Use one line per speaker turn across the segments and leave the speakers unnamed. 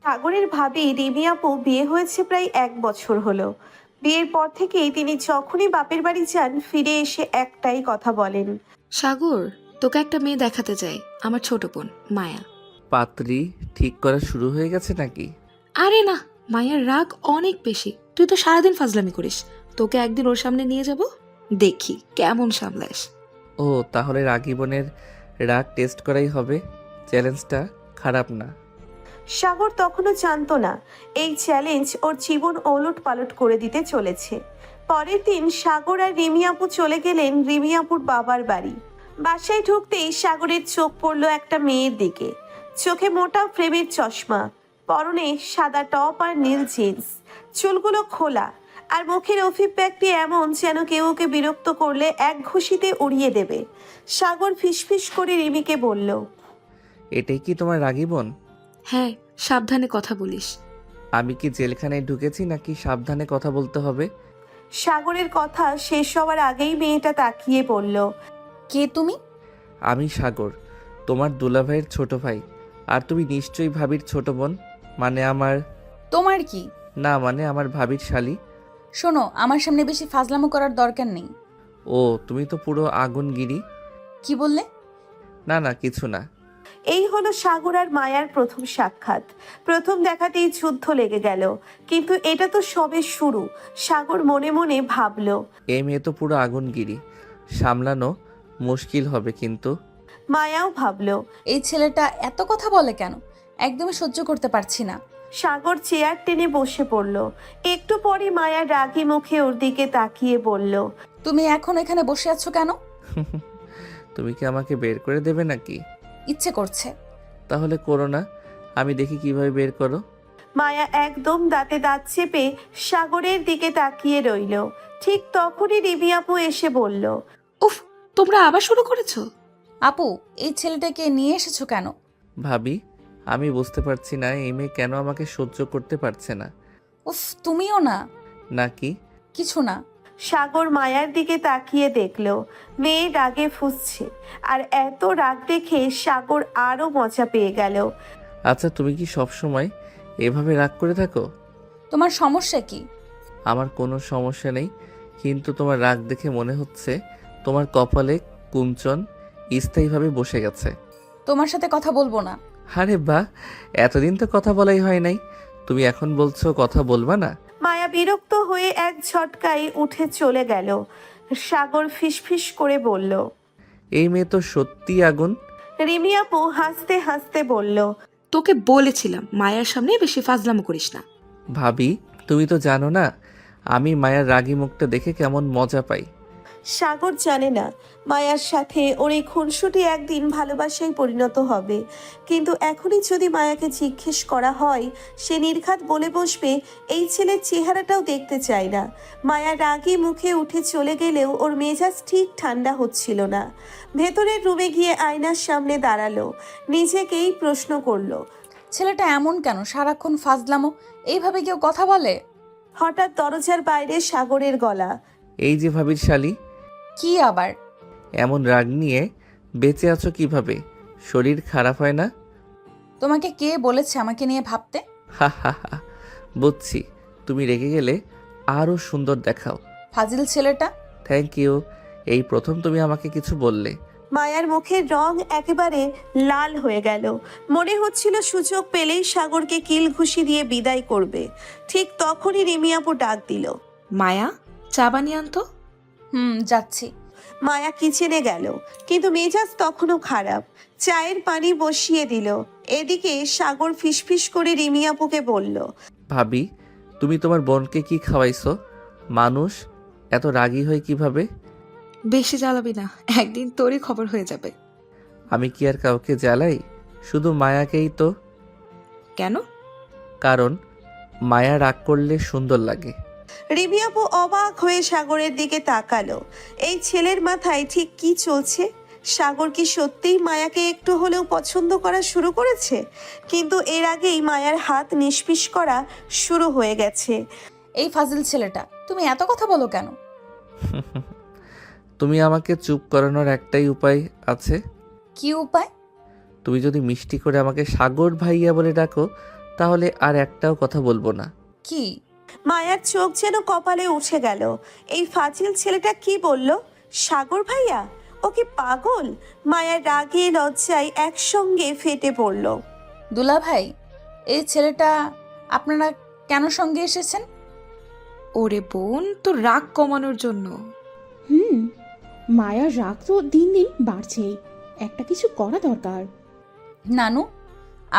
সাগরের ভাবি রিমি আপু বিয়ে হয়েছে প্রায় 1 বছর হলো। বিয়ের পর থেকেই তিনি যখনই বাপের বাড়ি যান ফিরে এসে একটাই কথা বলেন।
সাগর, তোকে একটা মেয়ে দেখাতে চাই, আমার ছোট বোন মায়া।
পাত্রী ঠিক করা শুরু হয়ে গেছে নাকি?
আরে না, মায়ার রাগ অনেক বেশি। তুই তো সারাদিন ফাজলামি করিস। তোকে একদিন ওর সামনে নিয়ে যাব, দেখি কেমন সামলাস।
ও তাহলে রাগী বোনের রাগ টেস্ট করাই হবে। চ্যালেঞ্জটা খারাপ না।
সাগর তখনও জানতো না এই চ্যালেঞ্জ ওর জীবন ওলট পালট করে দিতে চলেছে। পরের দিন সাগর আর রিমি আপু চলে গেলেন রিমি আপুর বাবার বাড়ি। বাসায় ঢুকতেই সাগরের চোখ পড়ল একটা মেয়ের দিকে। চোখে মোটা ফ্রেমের চশমা, পরনে সাদা টপ আর নীল জিন্স, চুলগুলো খোলা, আর মুখের অভিব্যক্তি এমন যেন কেউ ওকে বিরক্ত করলে এক ঘুষিতে উড়িয়ে দেবে। সাগর ফিসফিস করে রিমিকে বলল,
এটাই কি তোমার রাগী বোন?
হ্যাঁ, সাবধানে কথা বলিস।
আমি কি জেলখানায় ঢুকেছি নাকি সাবধানে কথা বলতে হবে?
সাগরের কথা শেষ হওয়ার আগেই মেয়েটা তাকিয়ে বলল,
কে তুমি?
আমি সাগর, তোমার দুলাভাইয়ের ছোট ভাই। আর তুমি নিশ্চয়ই ভাবির ছোট বোন। মানে আমার
তোমার কি?
না, মানে আমার ভাবির শালি।
শোনো, আমার সামনে বেশি ফাজলামো করার দরকার নেই।
ও তুমি তো পুরো আগুনগিরি।
কি বললে?
না না, কিছু না।
এই হলো সাগর আর মায়ার প্রথম সাক্ষাৎ। প্রথম দেখাতেই যুদ্ধ লেগে গেল, কিন্তু এটা তো সবে শুরু। সাগর মনে মনে ভাবল।
এই মেয়ে তো পুরো আগুনগিরি, সামলানো মুশকিল হবে কিন্তু।
মায়াও ভাবল।
এই ছেলেটা এত কথা বলে কেন? একদমই সহ্য করতে পারছি না।
সাগর চেয়ার টেনে বসে পড়ল। একটু পরে মায়া রাগী মুখে ওর দিকে তাকিয়ে বলল,
তুমি এখন এখানে বসে আছো কেন?
তুমি কি আমাকে বের করে দেবে নাকি?
ইচ্ছে করছে।
তাহলে করো না, আমি দেখি কিভাবে বের করো।
মায়া একদম দাঁতে দাঁত চেপে সাগরের দিকে তাকিয়ে রইল। ঠিক তখনই রিমি আপু এসে বলল,
উফ, তোমরা আবার শুরু করেছো?
আপু, এই ছেলেটাকে নিয়ে এসেছো কেন?
ভাবি, আমি বুঝতে পারছি না এই মেয়ে কেন আমাকে সহ্য করতে পারছে না।
উফ, তুমিও না।
নাকি?
কিছু না।
সাগর মায়ার দিকে তাকিয়ে দেখল মেয়ে রাগে ফুঁসছে, আর এত রাগ দেখে সাগর আরো মজা পেয়ে গেল।
আচ্ছা, তুমি কি সব সময় এভাবে রাগ করে থাকো?
তোমার সমস্যা কি?
আমার কোনো সমস্যা নেই, কিন্তু তোমার রাগ দেখে মনে হচ্ছে তোমার কপালে কুঞ্চন স্থায়ীভাবে বসে গেছে।
তোমার সাথে কথা বলবো না।
আরে বাহ, এতদিন তো কথা বলাই হয় নাই, তুমি এখন বলছো কথা বলবা না?
মায়া বিরক্ত হয়ে এক ঝটকায় উঠে চলে গেল। সাগর ফিসফিস করে বলল।
এই মেয়ে তো সত্যি আগুন।
রিমি আপু হাসতে হাসতে বলল,
তোকে বলেছিলাম মায়ার সামনে বেশি ফাজলামো করিস না।
ভাবি, তুমি তো জানো না আমি মায়ের রাগী মুখটা দেখে কেমন মজা পাই।
সাগর জানে না মায়ার সাথে ওর এই খুনসুটি একদিন ভালোবাসায় পরিণত হবে। কিন্তু এখনই যদি মায়াকে জিজ্ঞেস করা হয়, সে নির্ঘাত বলে বসবে এই ছেলের চেহারাটাও দেখতে চায় না। মায়া রাগী মুখে উঠে চলে গেলেও ওর মেজাজ ঠিক ঠান্ডা হচ্ছিল না। ভেতরের রুমে গিয়ে আয়নার সামনে দাঁড়ালো, নিজেকেই প্রশ্ন করলো,
ছেলেটা এমন কেন? সারাক্ষণ ফাজলামো। এইভাবে কেউ কথা বলে?
হঠাৎ দরজার বাইরে সাগরের গলা।
এই যে ভাবির শালি,
কি আবার?
এমন রাগ নিয়ে বেঁচে আছো কিভাবে? শরীর খারাপ হয় না?
তোমাকে কে বলেছে আমাকে নিয়ে ভাবতে?
হা হা হা, বুঝছি, তুমি রেগে গেলে আরও সুন্দর দেখাও।
ফাজিল ছেলেটা।
থ্যাংক ইউ, এই প্রথম তুমি আমাকে কিছু বললে।
মায়ার মুখের রং একেবারে লাল হয়ে গেল। মনে হচ্ছিল সুযোগ পেলেই সাগরকে কিল ঘুষি দিয়ে বিদায় করবে। ঠিক তখনই রিমি আপু ডাক দিল।
মায়া, চা বানিয়ে আনতো।
যাচ্ছি।
মায়া কিচেনে গেল, কিন্তু মেজাজ তখনও খারাপ। চায়ের পানি বসিয়ে দিল। এদিকে সাগর ফিসফিস করে রিমি আপুকে বলল,
ভাবি, তুমি তোমার বোনকে কি খাওয়াইছো? মানুষ এত রাগী হয় কিভাবে?
বেশি জ্বালাবি না, একদিন তোরই খবর হয়ে যাবে।
আমি কি আর কাউকে জ্বালাই? শুধু মায়াকেই তো।
কেন?
কারণ মায়া রাগ করলে সুন্দর লাগে।
রিমি আপু অবাক হয়ে সাগরের দিকে তাকালো। এই ছেলের মাথায় ঠিক কি চলছে? সাগর কি সত্যিই মায়াকে একটু হলেও পছন্দ করা শুরু করেছে? কিন্তু এর আগেই মায়ার হাত নিষ্পিস করা শুরু হয়ে গেছে।
এই ফাজিল ছেলেটা, তুমি এত কথা বলো কেন?
তুমি আমাকে চুপ করানোর একটাই উপায় আছে।
কি উপায়?
তুমি যদি মিষ্টি করে আমাকে সাগর ভাইয়া বলে ডাকো, তাহলে আর একটাও কথা বলবো না।
কি?
মায়ার চোখ যেন কপালে উঠে গেল। এই ফাজিল ছেলেটা কি বলল? সাগর ভাইয়া? ও কি পাগল? মায়ার রাগে লজ্জায় একসঙ্গে ফেটে পড়ল।
দুলা ভাই, এই ছেলেটা আপনারা কেন সঙ্গে এসেছেন?
ওরে বোন, তো রাগ কমানোর জন্য।
মায়ার রাগ তো দিন দিন বাড়ছেই, একটা কিছু করা দরকার।
নানু,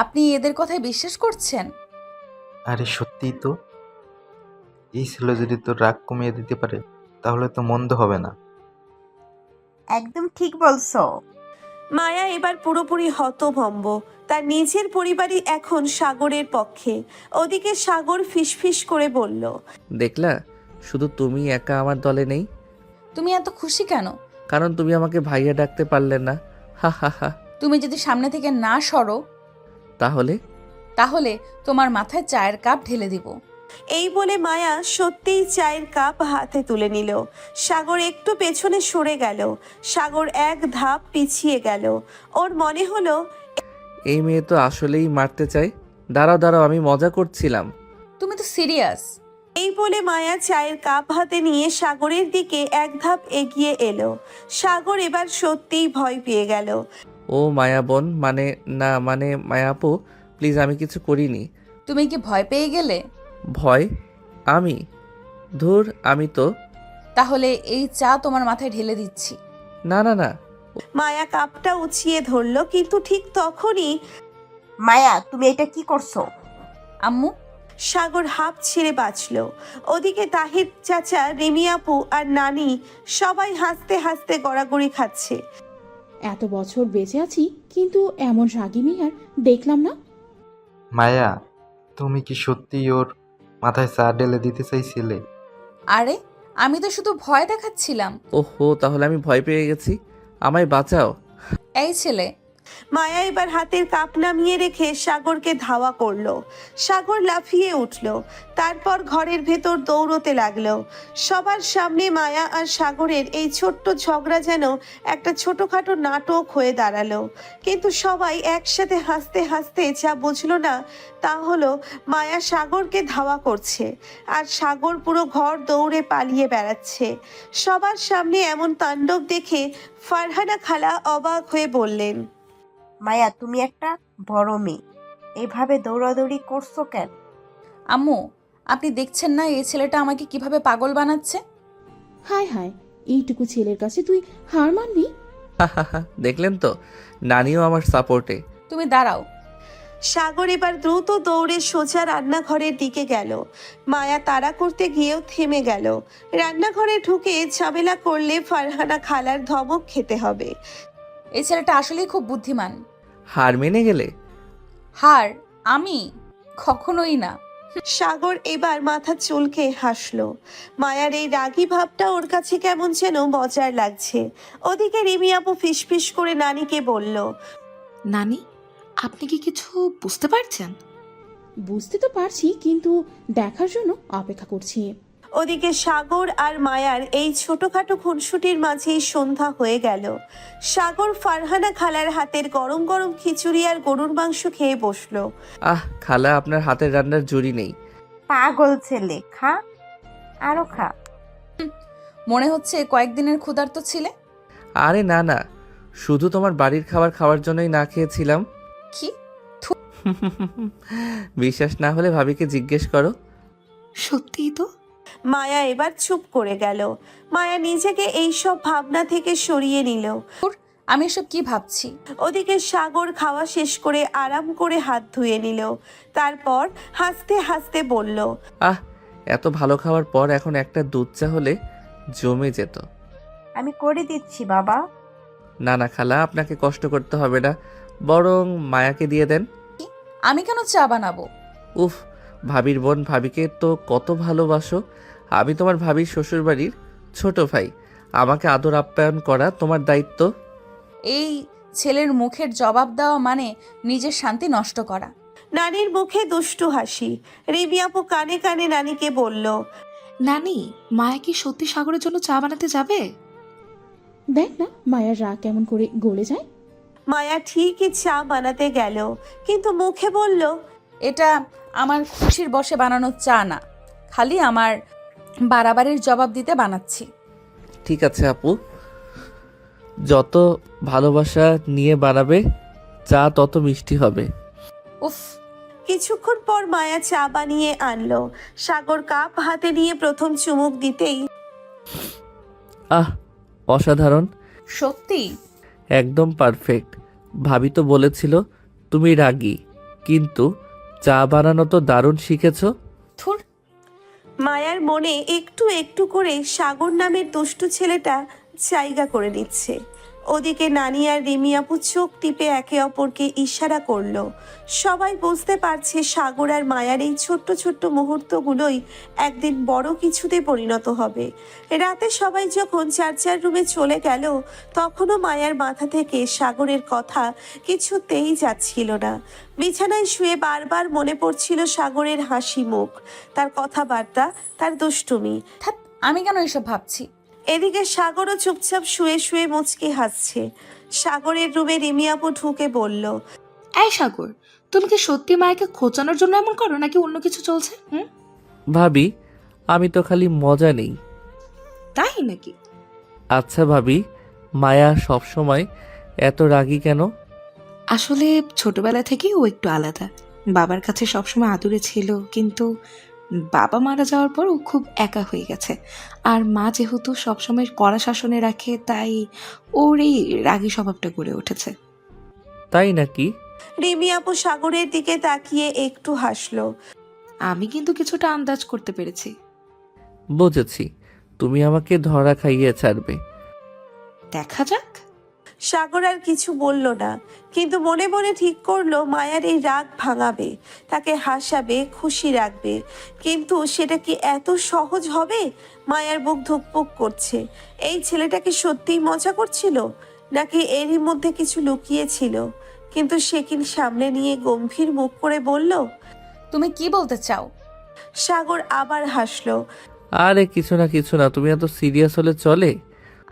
আপনি এদের কথায় বিশ্বাস করছেন?
আরে সত্যিই তো, এই ছেলে যদি তোর রাগ কমিয়ে দিতে পারে তাহলে তো মন্দ হবে না।
একদম ঠিক বলছো।
মায়া এবার পুরোপুরি হতভম্ব। তার নিজের পরিবারই এখন সাগরের পক্ষে। ওদিকে সাগর ফিসফিস করে বলল,
দেখলা, শুধু তুমি একা আমার দলে নেই।
তুমি এত খুশি কেন?
কারণ তুমি আমাকে ভাইয়া ডাকতে পারলে না। হা হা হা।
তুমি যদি সামনে থেকে না সরো
তাহলে
তাহলে তোমার মাথায় চায়ের কাপ ঢেলে দিব।
এই বলে মায়া সত্যিই চায়ের কাপ হাতে তুলে নিল। সাগর একটু পেছনে সরে গেল। সাগর এক ধাপ পিছিয়ে গেল। ওর মনে হলো
এই মেয়ে তো আসলেই মারতে চায়। দাঁড়াও দাঁড়াও, আমি মজা করছিলাম।
তুমি তো সিরিয়াস।
এই বলে মায়া চায়ের কাপ হাতে নিয়ে সাগরের দিকে এক ধাপ এগিয়ে এলো। সাগর এবার সত্যিই ভয় পেয়ে গেল।
ও মায়া বোন, মানে মায়া আপু, প্লিজ, আমি কিছু করিনি।
তুমি কি ভয় পেয়ে গেলে?
ভয়? আমি? ধুর, আমি তো।
তাহলে এই চা তোমার মাথায় ঢেলে দিচ্ছি।
না না না।
মায়া কাপটা উঁচিয়ে ধরলো, কিন্তু ঠিক তখনই
মায়া, তুমি এটা কি করছো?
আম্মু,
সাগর হাঁপ ছেড়ে বাঁচল। ওদিকে তাহির চাচা, রিমি আপু আর নানি সবাই হাসতে হাসতে গড়াগড়ি খাচ্ছে।
এত বছর বেঁচে আছি, কিন্তু এমন রাগিনী আর দেখলাম না।
মায়া, তুমি কি সত্যিই ওর মাথায় চা ঢেলে দিতে চাইছিলে?
আরে আমি তো শুধু ভয় দেখাচ্ছিলাম।
ওহো, তাহলে আমি ভয় পেয়ে গেছি। আমায় বাঁচাও।
এই ছেলে,
মায়া এবার হাতের কাপ নামিয়ে রেখে সাগরকে ধাওয়া করলো। সাগর লাফিয়ে উঠল, তারপর ঘরের ভেতর দৌড়তে লাগলো। সবার সামনে মায়া আর সাগরের এই ছোট্ট ঝগড়া যেন একটা ছোটখাটো নাটক হয়ে দাঁড়ালো। কিন্তু সবাই একসাথে হাসতে হাসতে যা বুঝলো না তা হলো মায়া সাগরকে ধাওয়া করছে আর সাগর পুরো ঘর দৌড়ে পালিয়ে বেড়াচ্ছে। সবার সামনে এমন তাণ্ডব দেখে ফারহানা খালা অবাক হয়ে বললেন,
মায়া, তুমি একটা বড় মেয়ে, এভাবে দৌড়াদৌড়ি করছো কেন?
আম্মু, আপনি দেখছেন না এই ছেলেটা আমাকে কিভাবে পাগল বানাচ্ছে?
হায় হায়, এইটুকু ছেলের কাছে তুই হার মানবি?
হা হা হা, দেখলেন তো, নানিও আমার সাপোর্টে।
তুমি দাঁড়াও।
সাগর এবার দ্রুত দৌড়ে সোজা রান্নাঘরের দিকে গেল। মায়া তাড়া করতে গিয়েও থেমে গেল। রান্নাঘরে ঢুকে ঝামেলা করলে ফারহানা খালার ধমক খেতে হবে।
এই ছেলেটা আসলেই খুব বুদ্ধিমান।
হার মেনে গেলে?
হার? আমি কখনোই না।
সাগর এবার মাথা চুলকে হাসলো। মায়ার এই রাগী ভাবটা ওর কাছে কেমন যেন মজার লাগছে। ওদিকে রিমি আপু ফিসফিস করে নানিকে বলল,
নানি, আপনি কি কিছু বুঝতে পারছেন?
বুঝতে তো পারছি, কিন্তু দেখার জন্য অপেক্ষা করছি।
ওদিকে সাগর আর মায়ার এই ছোটখাটো খুনসুটির মাঝেই সন্ধ্যা হয়ে গেল। সাগর ফারহানা খালার হাতের গরম গরম খিচুড়ি আর গরুর মাংস খেয়ে বসলো।
আহ খালা, আপনার হাতের রান্নার জুড়ি নেই।
পাগল ছেলে, খা, আরো খা।
মনে হচ্ছে কয়েকদিনের ক্ষুধার্ত ছিলে।
আরে না না, শুধু তোমার বাড়ির খাবার খাওয়ার জন্যই না খেয়েছিলাম।
কি?
বিশ্বাস না হলে ভাবিকে জিজ্ঞেস করো।
সত্যিই তো।
মায়া এবার চুপ করে গেল। মায়া নিজেকে এইসব ভাবনা থেকে সরিয়ে নিল।
আমি এসব কি ভাবছি?
ওদিকে সাগর খাওয়া শেষ করে আরাম করে হাত ধুয়ে নিল। তারপর হাসতে হাসতে বলল,
আহ, এত ভালো খাওয়ার পর এখন একটা দুধ চা হলে জমে যেত।
আমি করে দিচ্ছি বাবা।
না না খালা, আপনাকে কষ্ট করতে হবে না, বরং মায়াকে দিয়ে দেন।
আমি কেন চা বানাবো?
উফ, ভাবির বোন, ভাবিকে তো কত ভালোবাসো। আমি তোমার ভাবির শ্বশুরবাড়ির ছোট ভাই, আমাকে আদর আপ্যায়ন করা তোমার দায়িত্ব।
এই ছেলের মুখের জবাব দেওয়া মানে নিজের শান্তি নষ্ট করা।
নানির মুখে দুষ্টু হাসি। রিমি আপু কানে কানে নানিকে বলল,
নানি, মায়া কি সত্যি সাগরের জন্য চা বানাতে যাবে?
দেখ না মায়ার রাগ কেমন করে গলে যায়।
মায়া ঠিকই চা বানাতে গেল, কিন্তু মুখে বলল,
এটা আমার খুশির বশে বানানো চা না, খালি আমার বাড়াবাড়ির জবাব দিতে বানাচ্ছি।
ঠিক আছে আপু, যত ভালোবাসা নিয়ে বানাবে চা তত মিষ্টি হবে।
উফ,
কিছুক্ষণ পর মায়া চা বানিয়ে আনলো। সাগর কাপ হাতে নিয়ে প্রথম চুমুক দিতেই
আহ, অসাধারণ,
সত্যি?
একদম পারফেক্ট। ভাবি তো বলেছিল তুমি রাগী, কিন্তু চা বানানো তো দারুণ শিখেছো।
থুর।
মায়ার মনে একটু একটু করে সাগর নামের দুষ্টু ছেলেটা জায়গা করে নিচ্ছে। ওদিকে নানি আর রিমি আপু চোখ টিপে একে অপরকে ইশারা করলো। সবাই বুঝতে পারছে সাগর আর মায়ার এই ছোট্ট ছোট্ট মুহূর্তগুলোই একদিন বড় কিছুতে পরিণত হবে। রাতে সবাই যখন যার যার রুমে চলে গেল, তখনও মায়ার মাথা থেকে সাগরের কথা কিছুতেই যাচ্ছিল না। বিছানায় শুয়ে বারবার মনে পড়ছিল সাগরের হাসি মুখ, তার কথাবার্তা, তার দুষ্টুমি।
ধ্যাৎ, আমি কেন এসব ভাবছি?
এদিকে সাগরও চুপচাপ শুয়ে শুয়ে মুচকি হাসছে। সাগরের রুমে রিমি আপু ঢুকে বলল,
এই সাগর, তুমি কি সত্যি মায়াকে খোঁচানোর জন্য এমন করো নাকি অন্য কিছু চলছে?
ভাবি, আমি তো খালি মজা নেই।
তাই নাকি?
আচ্ছা ভাবি, মায়া সবসময় এত রাগী কেন?
আসলে ছোটবেলা থেকেই ও একটু আলাদা। বাবার কাছে সবসময় আদুরে ছিল, কিন্তু বাবা মারা যাওয়ার পর ও খুব একা হয়ে গেছে। আর মা যেহেতু সবসময় কড়া শাসনে রাখে, তাই ওর এই রাগী স্বভাবটা গড়ে উঠেছে।
তাই নাকি?
রিমি আপু সাগরের দিকে তাকিয়ে একটু হাসলো।
আমি কিন্তু কিছুটা আন্দাজ করতে পেরেছি।
বুঝেছি, তুমি আমাকে ধরা খাইয়ে ছাড়বে।
দেখা যাক।
সাগর আর কিছু বলল না, কিন্তু মনে মনে ঠিক করলো মায়ার এই রাগ ভাঙাবে, তাকে হাসাবে, খুশি রাখবে। কিন্তু সেটা কি এত সহজ হবে? মায়ার বুক ধুকপুক করছে। এই ছেলেটা কি সত্যিই মজা করছিল, নাকি এরই মধ্যে কিছু লুকিয়েছিল? কিন্তু সে কি সামনে নিয়ে গম্ভীর মুখ করে বলল?
তুমি কি বলতে চাও?
সাগর আবার হাসলো।
আরে কিছু না কিছু না, তুমি এত সিরিয়াস হলে চলে?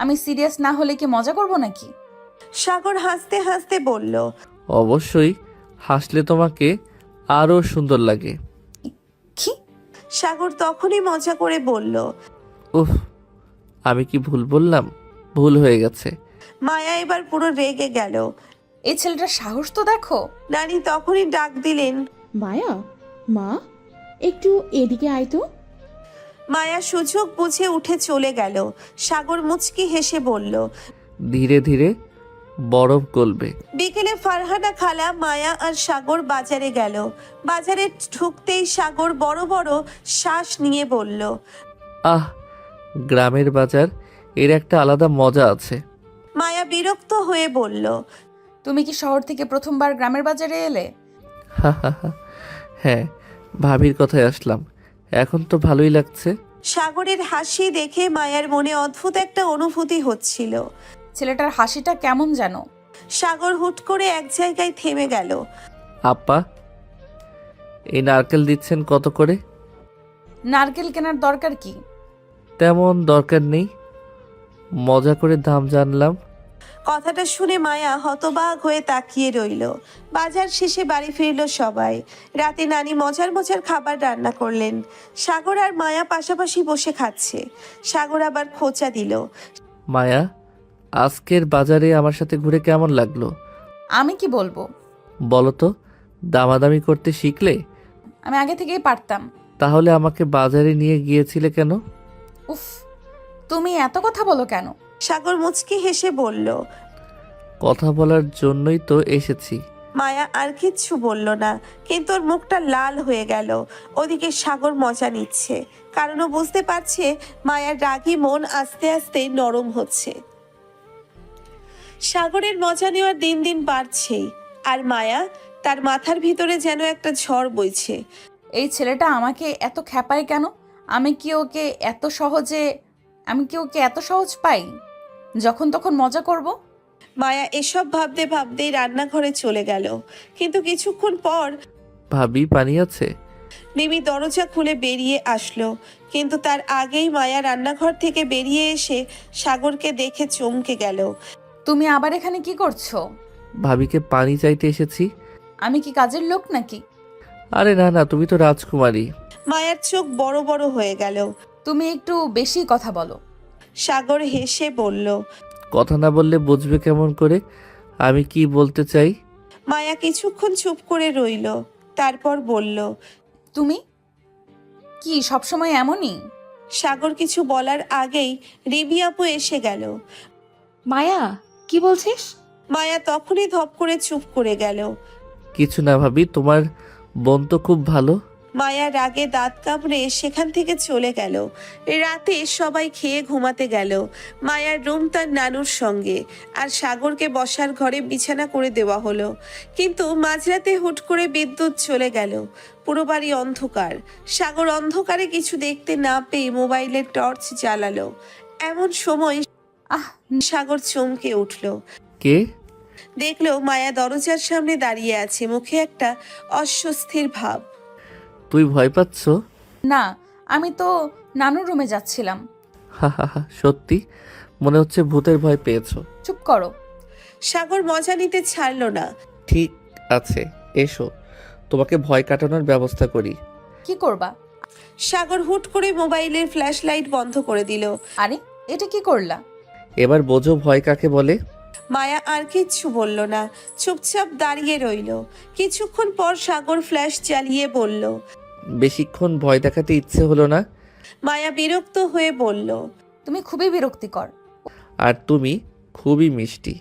আমি সিরিয়াস না হলে কি মজা করব নাকি?
সাগর হাসতে হাসতে বলল,
অবশ্যই, হাসলে তোমাকে আরো সুন্দর লাগে।
কি?
সাগর তখনই মজা করে বলল,
উফ, আমি কি ভুল বললাম? ভুল হয়ে গেছে।
মায়া এবার পুরো রেগে গেল।
এই ছেলেটার সাহস তো দেখো।
নানি তখনই ডাক দিলেন,
মায়া, মা, একটু এদিকে আয় তো।
মায়া সুযোগ বুঝে উঠে চলে গেল। সাগর মুচকি হেসে বলল,
ধীরে ধীরে বরফ গলবে।
বিকেলে ফারহানা খালা, মায়া আর সাগর বাজারে গেল। বাজারে ঢুকতেই সাগর বড় বড় শ্বাস নিয়ে বলল,
আহ, গ্রামের বাজার, এর একটা আলাদা মজা আছে।
মায়া বিরক্ত হয়ে বলল,
তুমি কি শহর থেকে প্রথমবার গ্রামের বাজারে এলে?
হা হা হা। হ্যাঁ, ভাবির কথায় আসলাম, এখন তো ভালোই লাগছে।
সাগরের হাসি দেখে মায়ার মনে অদ্ভুত একটা অনুভূতি হচ্ছিল।
ছেলেটার হাসিটা কেমন যেন।
সাগর হুট করে এক জায়গায় থেমে গেল।
আপা, এই নারকেল দিচ্ছেন কত করে?
নারকেল কেনার দরকার কি?
তেমন দরকার নেই, মজা করে দাম জানলাম।
কথাটা শুনে মায়া হতবাক হয়ে তাকিয়ে রইল। বাজার শেষে বাড়ি ফিরল সবাই। রাতে নানি মজার মজার খাবার রান্না করলেন। সাগর আর মায়া পাশাপাশি বসে খাচ্ছে। সাগর আবার খোঁচা দিল,
মায়া, আজকের বাজারে আমার সাথে ঘুরে কেমন লাগলো?
আমি কি বলবো?
বলো তো, দামাদামি করতে শিখলে?
আমি আগে থেকেই পারতাম।
তাহলে আমাকে বাজারে নিয়ে গিয়েছিলে কেন?
উফ, তুমি এত কথা বলো কেন?
সাগর মুচকি হেসে বলল।
কথা বলার জন্যই তো এসেছি।
মায়া আর কিচ্ছু বলল না, কিন্তু ওর মুখটা লাল হয়ে গেল। ওদিকে সাগর মজা নিচ্ছে, কারণ ও বুঝতে পারছে মায়ার রাগী মন আস্তে আস্তে নরম হচ্ছে। সাগরের মজা নেওয়ার দিন দিন বাড়ছেই, আর মায়া, তার মাথার ভিতরে যেন একটা ঝড় বইছে।
এই ছেলেটা আমাকে এত খ্যাপায় কেন? আমি কি ওকে এত সহজ পাই যখন তখন মজা করব?
মায়া এসব ভাবতে ভাবতেই রান্নাঘরে চলে গেল। কিন্তু কিছুক্ষণ পর
ভাবি, পানি আছে?
মিমি দরজা খুলে বেরিয়ে আসলো, কিন্তু তার আগেই মায়া রান্নাঘর থেকে বেরিয়ে এসে সাগরকে দেখে চমকে গেল।
তুমি আবার এখানে কি করছো?
ভাবিকে পানি চাইতে এসেছি।
আমি কি কাজের লোক নাকি?
আরে না না, তুমি তো রাজকুমারী।
মায়ার চোখ বড় বড় হয়ে গেল।
তুমি একটু বেশি কথা বলো।
সাগর হেসে বলল।
কথা না বললে বুঝবে কেমন করে আমি কি বলতে চাই?
মায়া কিছুক্ষণ চুপ করে রইল, তারপর বলল।
তুমি কি সবসময় এমনই?
সাগর কিছু বলার আগেই রিমি আপু এসে গেল।
মায়া, কি বলছিস?
মায়া তখনই ধপ করে চুপ করে গেল।
কিছু না ভাবি, তোমার বোন তো খুব ভালো।
মায়া রাগে দাঁত কামড়ে সেখান থেকে চলে গেল। রাতে সবাই খেয়ে ঘুমাতে গেল। মায়ার রুম তার নানুর সঙ্গে, আর সাগরকে বসার ঘরে বিছানা করে দেওয়া হলো। কিন্তু মাঝরাতে হুট করে বিদ্যুৎ চলে গেল। পুরো বাড়ি অন্ধকার। সাগর অন্ধকারে কিছু দেখতে না পেয়ে মোবাইলের টর্চ জ্বালালো। এমন সময়
আহ
সাগর চমকে উঠল।
কে?
দেখলো মায়া দরজার সামনে দাঁড়িয়ে আছে, মুখে একটা অস্বস্তির ভাব।
তুই ভয় পাচ্ছ?
না, আমি তো নানুর রুমে যাচ্ছিলাম।
হা হা হা, সত্যি মনে হচ্ছে ভূতের ভয় পেয়েছো।
চুপ করো।
সাগর মজা নিতে ছাড়লো না।
ঠিক আছে, এসো তোমাকে ভয় কাটানোর ব্যবস্থা করি।
কি করবা?
সাগর হুট করে মোবাইলের ফ্ল্যাশ লাইট বন্ধ করে দিল।
আরে এটা কি করলা?
এবার বোঝো ভয় কাকে বলে।
মায়া আর কিচ্ছু বলল না, চুপচাপ দাঁড়িয়ে রইল। কিছুক্ষণ পর সাগর ফ্ল্যাশ জ্বালিয়ে বলল।
বেশিক্ষণ ভয় দেখাতে ইচ্ছে হলো না।
মায়া বিরক্ত হয়ে বলল।
তুমি খুবই বিরক্তিকর।
আর তুমি খুবই মিষ্টি।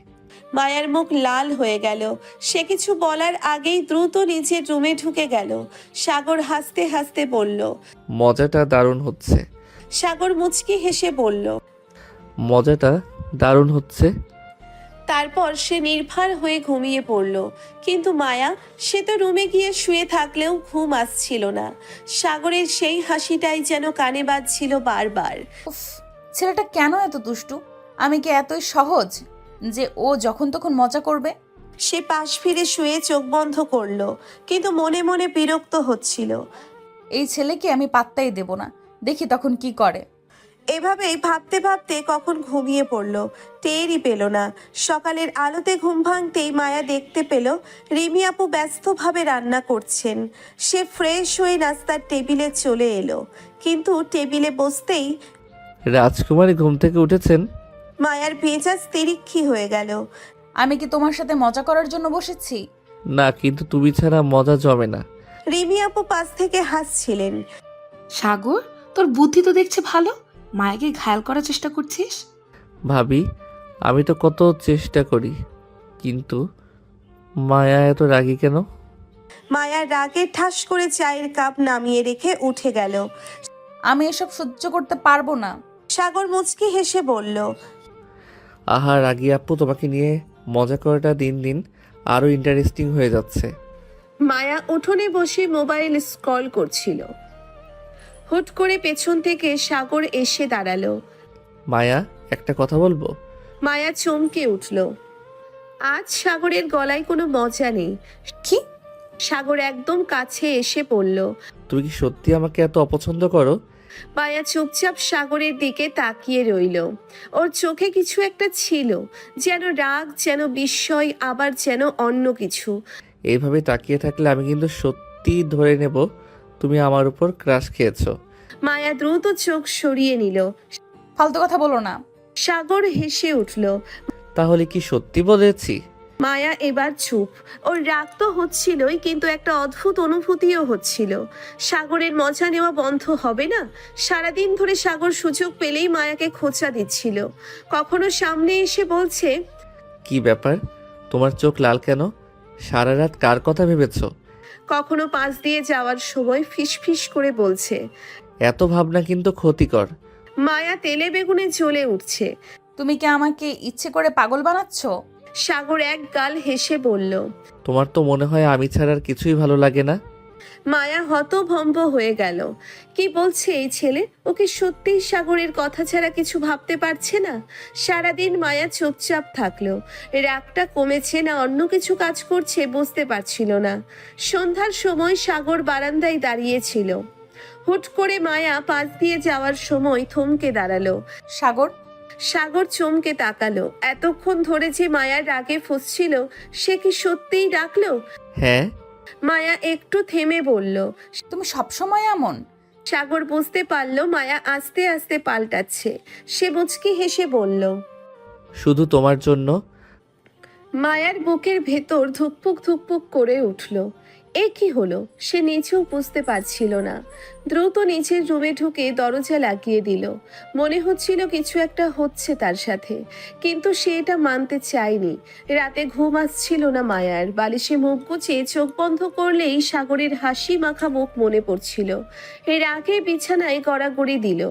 মায়ার মুখ লাল হয়ে গেল। সে কিছু বলার আগেই দ্রুত নিজের রুমে ঢুকে গেল। সাগর হাসতে হাসতে বলল।
মজাটা দারুণ হচ্ছে।
সাগর মুচকি হেসে বলল।
মজাটা দারুণ হচ্ছে।
তারপর সে নির্ভার হয়ে ঘুমিয়ে পড়ল। কিন্তু মায়া, সে তো রুমে গিয়ে শুয়ে থাকলেও ঘুম আসছিল না। সাগরের সেই হাসিটাই যেন কানে বাজছিল বারবার।
উফ, ছেলেটা কেন এত দুষ্টু? আমি কি এতই সহজ যে ও যখন তখন মজা করবে?
সে পাশ ফিরে শুয়ে চোখ বন্ধ করলো, কিন্তু মনে মনে বিরক্ত হচ্ছিল।
এই ছেলেকে আমি পাত্তাই দেব না, দেখি তখন কি করে।
এভাবেই ভাবতে ভাবতে কখন ঘুমিয়ে পড়ল, টেরই পেল না। সকালের আলোতে ঘুম ভাঙতেই মায়া দেখতে পেল রিমি আপু ব্যস্তভাবে রান্না করছেন। সে ফ্রেশ হয়ে নাস্তার টেবিলে চলে এলো, কিন্তু টেবিলে বসতেই
রাজকুমারী ঘুম থেকে উঠেছেন?
মায়ার মেজাজ তিরিক্ষি হয়ে গেল।
আমি কি তোমার সাথে মজা করার জন্য বসেছি?
না, কিন্তু তুমি ছাড়া মজা জমে না।
রিমি আপু পাশ থেকে হাসছিলেন।
সাগর, তোর বুদ্ধি তো দেখছে ভালো। মায়াকে ঘায়াল করার চেষ্টা করছিস।
ভাবি, আমি তো কত চেষ্টা করি, কিন্তু মায়া এত রাগী কেন?
মায়া রাগে ঠাস করে চায়ের কাপ নামিয়ে রেখে উঠে গেল।
আমি এসব সহ্য করতে পারবো না।
সাগর মুচকি হেসে বলল।
আহা রাগী আপু, তোমাকে নিয়ে মজা করাটা দিন দিন আরো ইন্টারেস্টিং হয়ে যাচ্ছে।
মায়া উঠোনে বসে মোবাইল স্ক্রল করছিল। হুট করে পেছন থেকে সাগর এসে দাঁড়ালো।
মায়া, একটা কথা বলবো?
মায়া চমকে উঠল। আজ সাগরের গলায় কোনো মজা নেই।
কি?
সাগর একদম কাছে এসে পড়ল।
তুমি কি সত্যি আমাকে এত অপছন্দ করো?
মায়া চুপচাপ সাগরের দিকে তাকিয়ে রইল। ওর চোখে কিছু একটা ছিল, যেন রাগ, যেন বিস্ময়, আবার যেন অন্য কিছু।
এইভাবে তাকিয়ে থাকলে আমি কিন্তু সত্যি ধরে নেব তুমি আমার উপর ক্রাশ খেয়েছো।
মায়া দ্রুত চোখ সরিয়ে নিল।
ফালতু কথা বলো না।
সাগর হেসে উঠল।
তাহলে কি সত্যি বলেছি?
মায়া এবার চুপ। ওর রাগ তো হচ্ছিলই, কিন্তু একটা অদ্ভুত অনুভূতিও হচ্ছিল। সাগরের মজা নেওয়া বন্ধ হবে না। সারাদিন ধরে সাগর সুযোগ পেলেই মায়াকে খোঁচা দিচ্ছিল। কখনো সামনে এসে বলছে,
কি ব্যাপার, তোমার চোখ লাল কেন? সারা রাত কার কথা ভেবেছো?
কখনো পাশ দিয়ে যাওয়ার সময় ফিসফিস করে বলছে।
এত ভাবনা কিন্তু ক্ষতিকর।
মায়া তেলে বেগুনে জ্বলে উঠছে।
তুমি কি আমাকে ইচ্ছে করে পাগল বানাচ্ছ?
সাগর এক গাল হেসে বলল।
তোমার তো মনে হয় আমি ছাড়া আর কিছুই ভালো লাগে না।
মায়া হতভম্ব হয়ে গেল। কি বলছে এই ছেলে? ওকে সত্যিই সাগরের কথা ছাড়া কিছু ভাবতে পারছে না। সারাদিন মায়া চুপচাপ থাকলো। রাগটা কমেছে না অন্য কিছু কাজ করছে বুঝতে পারছিল না। সন্ধ্যার সময় সাগর বারান্দায় দাঁড়িয়েছিল। হুট করে মায়া পাশ দিয়ে যাওয়ার সময় থমকে দাঁড়ালো।
সাগর,
সাগর চমকে তাকালো। এতক্ষণ ধরে যে মায়ার রাগে ফুঁসছিল, সে কি সত্যিই ডাকলো?
হ্যাঁ,
মায়া একটু থেমে বলল।
তুমি সবসময় এমন?
সাগর বুঝতে পারল মায়া আস্তে আস্তে পাল্টাচ্ছে। সে মুচকি হেসে বলল।
শুধু তোমার জন্য।
মায়ার বুকের ভেতর ধুকপুক ধুকপুক করে উঠল। এ কি হলো সে নিজেও বুঝতে পারছিল না। দ্রুত নিচের রুমে ঢুকে দরজা লাগিয়ে দিল। মনে হচ্ছিল কিছু একটা হচ্ছে তার সাথে, কিন্তু সে এটা মানতে চায়নি। রাতে ঘুম আসছিল না মায়ার। বালিশে মুখ গুছিয়ে চোখ বন্ধ করলেই সাগরের হাসি মাখা মুখ মনে পড়ছিল। এর আগে বিছানায় গড়াগড়ি দিল।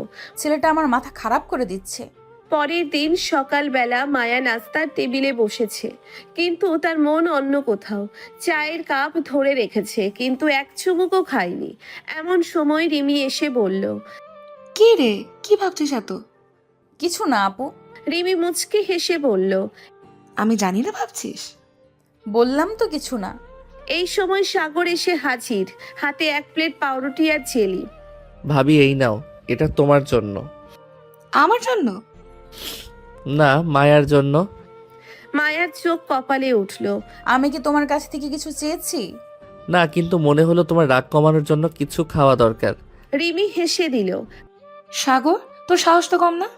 ছেলেটা আমার মাথা খারাপ করে দিচ্ছে।
পরের দিন সকালবেলা মায়া নাস্তার টেবিলে বসেছে, কিন্তু তার মন অন্য কোথাও। চায়ের কাপ ধরে রেখেছে, কিন্তু এক চুমুকও খায়নি। এমন সময় রিমি এসে বলল।
কি রে, কি ভাবছিস এত?
কিছু না আপু।
রিমি মুচকি হেসে বলল।
আমি জানি না ভাবছিস।
বললাম তো কিছু না।
এই সময় সাগর এসে হাজির, হাতে এক প্লেট পাউরুটি আর জেলি।
ভাবি এই নাও, এটা তোমার জন্য।
আমার জন্য?
না, মায়ার জন্য।
মায়ার চোখ কপালে উঠল।
আমি কি তোমার কাছ থেকে কিছু চেয়েছি?
না, কিন্তু মনে হলো তোমার রাগ কমানোর জন্য কিছু খাওয়া দরকার।
রিমি হেসে দিল।
সাগর, তোর সাহস তো কম না।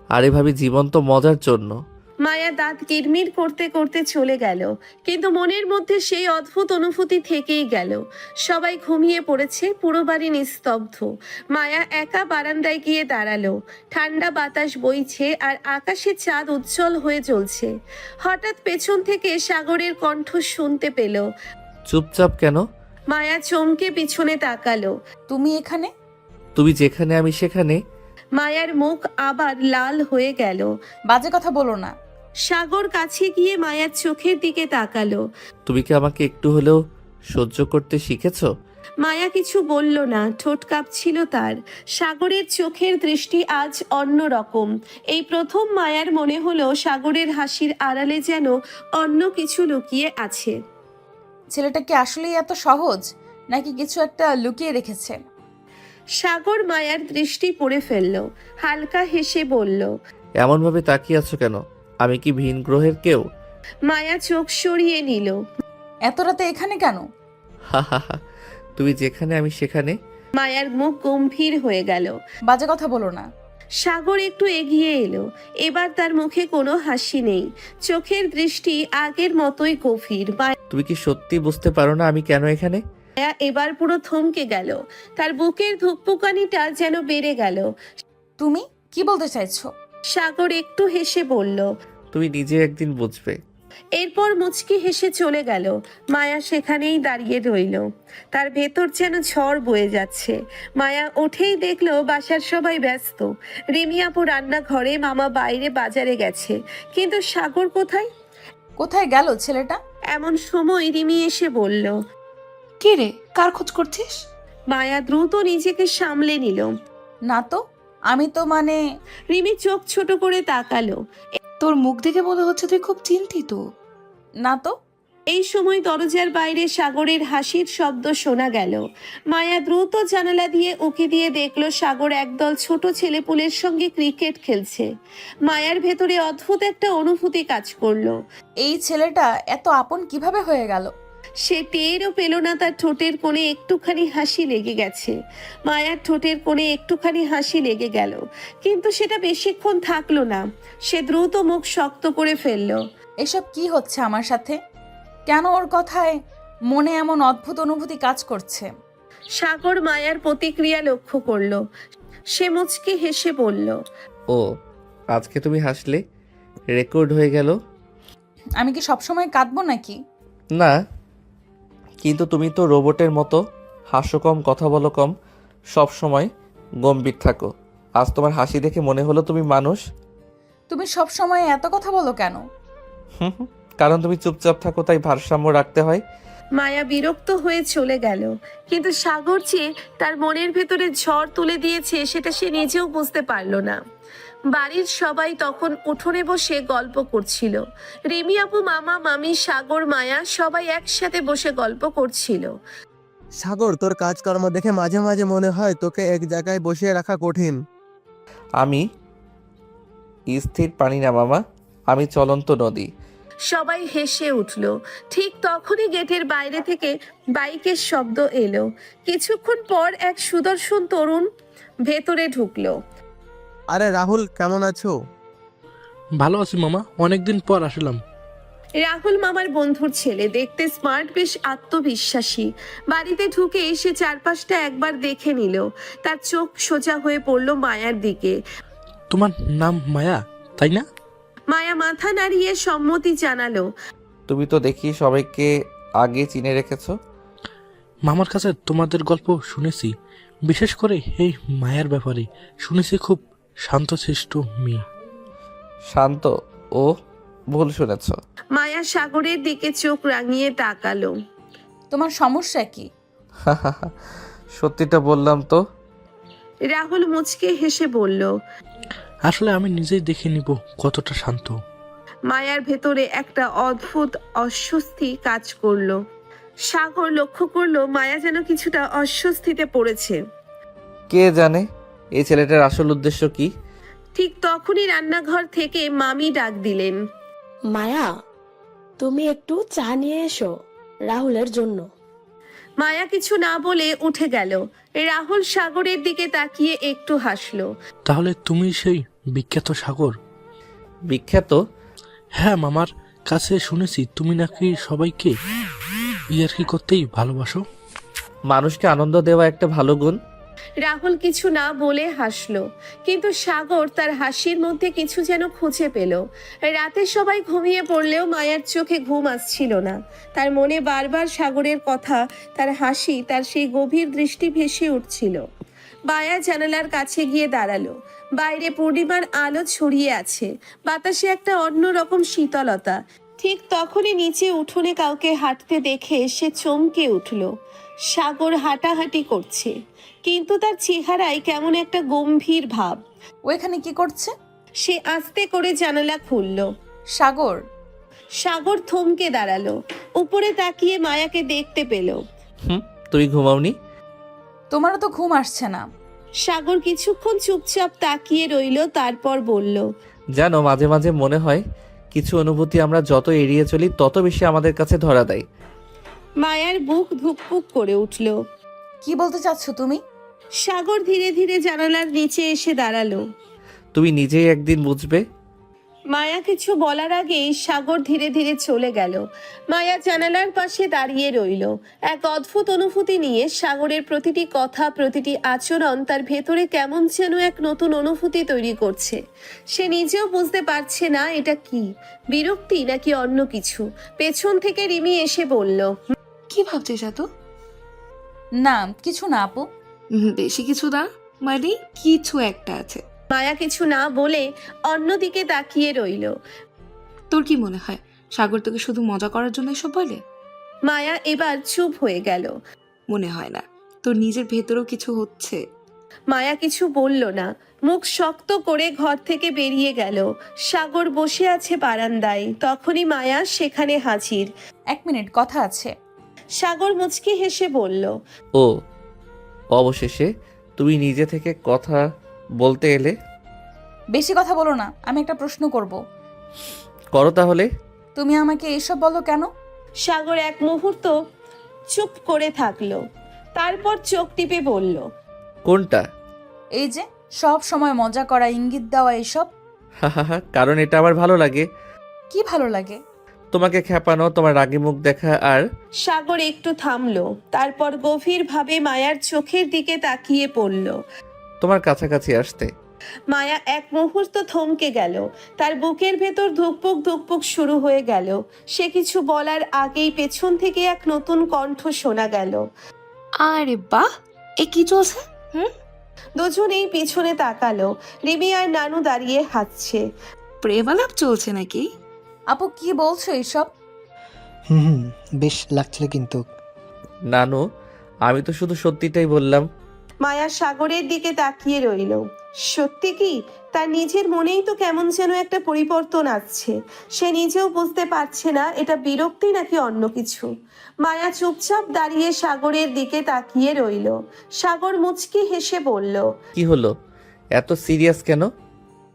আরে ভাবি, জীবন তো মজার জন্য।
মায়া দাঁত কিরমির করতে করতে চলে গেল, কিন্তু মনের মধ্যে সেই অদ্ভুত অনুভূতি থেকেই গেল। সবাই ঘুমিয়ে পড়েছে, পুরো বাড়ি নিস্তব্ধ। মায়া একা বারান্দায় গিয়ে দাঁড়ালো। ঠান্ডা বাতাস বইছে আর আকাশে চাঁদ উজ্জ্বল হয়ে জ্বলছে। হঠাৎ পেছন থেকে সাগরের কণ্ঠ শুনতে পেল।
চুপচাপ কেন?
মায়া চমকে পিছনে তাকালো।
তুমি এখানে?
তুমি যেখানে আমি সেখানে।
মায়ার মুখ আবার লাল হয়ে গেল।
বাজে কথা বলো না।
সাগর কাছে গিয়ে মায়ার চোখের দিকে তাকালো।
তুমি কি আমাকে একটু হলেও সহ্য করতে শিখেছো?
মায়া কিছু বলল না, ঠোঁট কাঁপছিল তার। সাগরের চোখের দৃষ্টি আজ অন্য রকম। এই প্রথম মায়ার মনে হলো সাগরের হাসির আড়ালে যেন অন্য কিছু লুকিয়ে আছে।
ছেলেটা কি আসলেই এত সহজ, নাকি কিছু একটা লুকিয়ে রেখেছে?
সাগর মায়ার দৃষ্টি পড়ে ফেলল, হালকা হেসে বলল।
এমনভাবে তাকিয়ে আছো কেন? আমি কি ভিন গ্রহের কেউ?
মায়া চোখ সরিয়ে নিল।
এত রাতে এখানে কেন?
হা হা হা, তুমি যেখানে আমি সেখানে।
মায়ার মুখ গম্ভীর হয়ে গেল।
বাজে কথা বলো না।
সাগর একটু এগিয়ে এলো। এবার তার মুখে কোনো হাসি নেই, চোখের দৃষ্টি আগের মতোই গভীর।
তুমি কি সত্যি বুঝতে পারো না আমি কেন এখানে?
মায়া এবার পুরো থমকে গেল। তার বুকের ধুকপুকানিটা যেন বেড়ে গেল।
তুমি কি বলতে চাইছো?
সাগর একটু হেসে বলল।
তুমি নিজে একদিন বুঝবে।
এরপর মুচকি হেসে চলে গেল। মায়া সেখানেই দাঁড়িয়ে রইল। তার ভেতর যেন ঝড় বয়ে যাচ্ছে। মায়া উঠেই দেখলো বাসার সবাই ব্যস্ত। রিমি আপু রান্নাঘরে, মামা বাইরে বাজারে গেছে, কিন্তু সাগর কোথায়?
কোথায় গেল ছেলেটা?
এমন সময় রিমি এসে বলল।
কে রে, কার খোঁজ করছিস?
মায়া দ্রুত নিজেকে সামলে নিল।
না তো, আমি তো মানে।
রিমি চোখ ছোট করে তাকালো।
তোর মুখ দেখে মনে হচ্ছে তুই খুব চিন্তিত।
না তো।
এই সময় দরজার বাইরে সাগরের হাসির শব্দ শোনা গেল। মায়া দ্রুত জানালা দিয়ে উকি দিয়ে দেখলো সাগর একদল ছোট ছেলেপুলের সঙ্গে ক্রিকেট খেলছে। মায়ার ভেতরে অদ্ভুত একটা অনুভূতি কাজ করলো।
এই ছেলেটা এত আপন কিভাবে হয়ে গেল?
সে টেরও পেল না তার ঠোঁটের কোণে একটুখানি হাসি লেগে গেছে। মায়ার ঠোঁটের কোণে একটুখানি হাসি লেগে গেল, কিন্তু সেটা বেশিক্ষণ থাকলো না। সে দ্রুত মুখ শক্ত করে ফেলল।
এসব কি হচ্ছে আমার সাথে? কেন ওর কথায় মনে এমন অদ্ভুত অনুভূতি কাজ করছে?
সাগর মায়ার প্রতিক্রিয়া লক্ষ্য করলো। সে মুচকি হেসে বলল।
ও, আজকে তুমি হাসলে, রেকর্ড হয়ে গেল।
আমি কি সবসময় কাঁদবো নাকি?
না, কিন্তু তুমি তো রোবটের মতো, হাসো কম, কথা বলো কম, সব সময় গম্ভীর থাকো। আজ তোমার হাসি দেখে মনে হলো তুমি মানুষ।
তুমি সবসময় এত কথা বলো কেন?
হুম হুম, কারণ তুমি চুপচাপ থাকো, তাই ভারসাম্য রাখতে হয়।
মায়া বিরক্ত হয়ে চলে গেল, কিন্তু সাগর যে তার মনের ভেতরে ঝড় তুলে দিয়েছে সেটা সে নিজেও বুঝতে পারল না। বাড়ির সবাই তখন উঠোনে বসে গল্প করছিল। রিমি আপু, মামা, মামি, সাগর, মায়া সবাই একসাথে বসে গল্প করছিল।
সাগর, তোর কাজকর্ম দেখে মাঝে মাঝে মনে হয় তোকে এক জায়গায় বসিয়ে রাখা কঠিন।
আমি স্থির পানি না মামা, আমি চলন্ত নদী।
সবাই হেসে উঠল। ঠিক তখনই গেটের বাইরে থেকে বাইকের শব্দ এলো। কিছুক্ষণ পর এক সুদর্শন তরুণ ভেতরে ঢুকলো।
আরে রাহুল, কেমন আছো?
ভালো আছি মামা, অনেকদিন পর আসলাম।
রাহুল মামার বন্ধুর ছেলে, দেখতে স্মার্ট, বেশ আত্মবিশ্বাসী। বাড়িতে ঢুকে সে চারপাশটা একবার দেখে নিল। তার চোখ সোজা হয়ে পড়ল মায়ার দিকে।
তোমার নাম মায়া, তাই না?
মায়া মাথা নাড়িয়ে সম্মতি জানালো।
তুমি তো দেখি সবাইকে আগে চিনে রেখেছো।
মামার কাছে তোমাদের গল্প শুনেছি, বিশেষ করে এই মায়ার ব্যাপারে শুনেছি খুব শান্তশিষ্ট মেয়ে।
শান্ত? ও, ভুল শুনেছ।
মায়া সাগরের দিকে চোখ রাঙিয়ে তাকালো।
তোমার সমস্যা কি?
সত্যিটা বললাম তো।
রাহুল মুচকে হেসে বলল।
আসলে আমি নিজেই দেখে নিব কতটা শান্ত।
মায়ার ভেতরে একটা অদ্ভুত অস্বস্তি কাজ করলো। সাগর লক্ষ্য করলো মায়া যেন কিছুটা অস্বস্তিতে পড়েছে।
কে জানে এই ছেলেটার আসল উদ্দেশ্য কি।
ঠিক তখনই রান্নাঘর থেকে মামি ডাক দিলেন।
মায়া, তুমি একটু চা নিয়ে এসো রাহুলের জন্য।
মায়া কিছু না বলে উঠে গেল। রাহুল সাগরের দিকে তাকিয়ে একটু হাসলো।
তাহলে তুমি সেই বিখ্যাত সাগর?
বিখ্যাত?
হ্যাঁ, মামার কাছে শুনেছি তুমি নাকি সবাইকে ইয়ার্কি করতেই ভালোবাসো।
মানুষকে আনন্দ দেওয়া একটা ভালো গুণ।
রাহুল কিছু না বলে হাসলো, কিন্তু সাগর তার হাসির মধ্যে কিছু যেন খুঁজে পেল। রাতে সবাই ঘুমিয়ে পড়লেও মায়ার চোখে ঘুম আসছিল না। তার মনে বারবার সাগরের কথা, তার হাসি, তার সেই গভীর দৃষ্টি ভেসে উঠছিল। মায়া জানালার কাছে গিয়ে দাঁড়ালো। বাইরে পূর্ণিমার আলো ছড়িয়ে আছে, বাতাসে একটা অন্যরকম শীতলতা। ঠিক তখনই নিচে উঠোনে কাউকে হাঁটতে দেখে সে চমকে উঠল। সাগর হাঁটাহাঁটি করছে, কিন্তু তার চেহারায় কেমন একটা গম্ভীর ভাব।
ও এখানে কি করছে?
সে আস্তে করে জানালা খুলল।
সাগর।
সাগর থমকে দাঁড়ালো, উপরে তাকিয়ে মায়াকে দেখতে পেল।
তুমি ঘুমাওনি?
তোমারও তো ঘুম আসছে না।
সাগর কিছুক্ষণ চুপচাপ তাকিয়ে রইল, তারপর বলল।
জানো, মাঝে মাঝে মনে হয় কিছু অনুভূতি আমরা যত এড়িয়ে চলি তত বেশি আমাদের কাছে ধরা দেয়।
মায়ার বুক ধুকপুক করে উঠল।
কি বলতে চাচ্ছ তুমি?
সাগর ধীরে ধীরে জানালার নিচে এসে দাঁড়ালো।
তুমি নিজেই একদিন বুঝবে।
মায়া কিছু বলার আগেই সাগর ধীরে ধীরে চলে গেল। মায়া জানালার পাশে দাঁড়িয়ে রইল। এক অদ্ভুত অনুভূতি নিয়ে সাগরের প্রতিটি কথা, প্রতিটি আচরণ তার ভেতরে কেমন যেন এক নতুন অনুভূতি তৈরি করছে। সে নিজেও বুঝতে পারছে না এটা কি, বিরক্তি নাকি অন্য কিছু। পেছন থেকে রিমি এসে বলল।
কি ভাবছিস এত?
না কিছু না আপু।
বেশি কিছু না, মানে কিছু একটা আছে।
মায়া কিছু না বলে অন্যদিকে তাকিয়ে রইল।
তোর কি মনে হয় সাগর তোকে শুধু মজা করার জন্য এসব বলে?
মায়া এবার চুপ হয়ে গেল।
মনে হয় না, তোর নিজের ভেতরেও কিছু হচ্ছে।
মায়া কিছু বলল না, মুখ শক্ত করে ঘর থেকে বেরিয়ে গেল। সাগর বসে আছে বারান্দায়, তখনই মায়া সেখানে হাজির।
1 মিনিট, কথা আছে।
সাগর মুচকি হেসে বলল।
ও, অবশেষে তুমি নিজে থেকে কথা বলতে এলে।
বেশি কথা বলো না, আমি একটা প্রশ্ন করব।
করো তাহলে।
তুমি আমাকে এসব বলো কেন?
সাগর এক মুহূর্ত চুপ করে থাকলো, তারপর চোখ টিপে বলল।
কোনটা?
এই যে সব সময় মজা করা, ইঙ্গিত দেওয়া, এসব।
হা, কারণ এটা আমার ভালো লাগে।
কি ভালো লাগে?
তোমাকে খেপানো, তোমার রাগী মুখ দেখা। আর
সাগর একটু থামলো, তারপর গভীরভাবে মায়ার চোখের দিকে তাকিয়ে পড়ল।
তোমার কাছাকাছি আসতে।
মায়া এক মুহূর্ত থমকে গেল, তার বুকের ভেতর ধুকপুক ধুকপুক শুরু হয়ে গেল। সে কিছু বলার আগেই পেছন থেকে এক নতুন কণ্ঠ শোনা গেল।
আরে বাহ, এ কি চলছে?
দুজনেই পিছনে তাকালো। রিমি আর নানু দাঁড়িয়ে হাসছে।
প্রেমালাপ চলছে নাকি?
আপু কি বলছো এসব?
হুম, বেশ লাগছিল কিন্তু।
নানু, আমি তো শুধু সত্যিটাই বললাম।
মায়া সাগরের দিকে তাকিয়ে রইল। সত্যি কি? তার নিজের মনেই তো কেমন যেন একটা পরিবর্তন আসছে। সে নিজেও বুঝতে পারছে না এটা বিরক্তি নাকি অন্য কিছু। মায়া চুপচাপ দাঁড়িয়ে সাগরের দিকে তাকিয়ে রইল। সাগর মুচকি হেসে বলল।
কি হলো, এত সিরিয়াস কেন?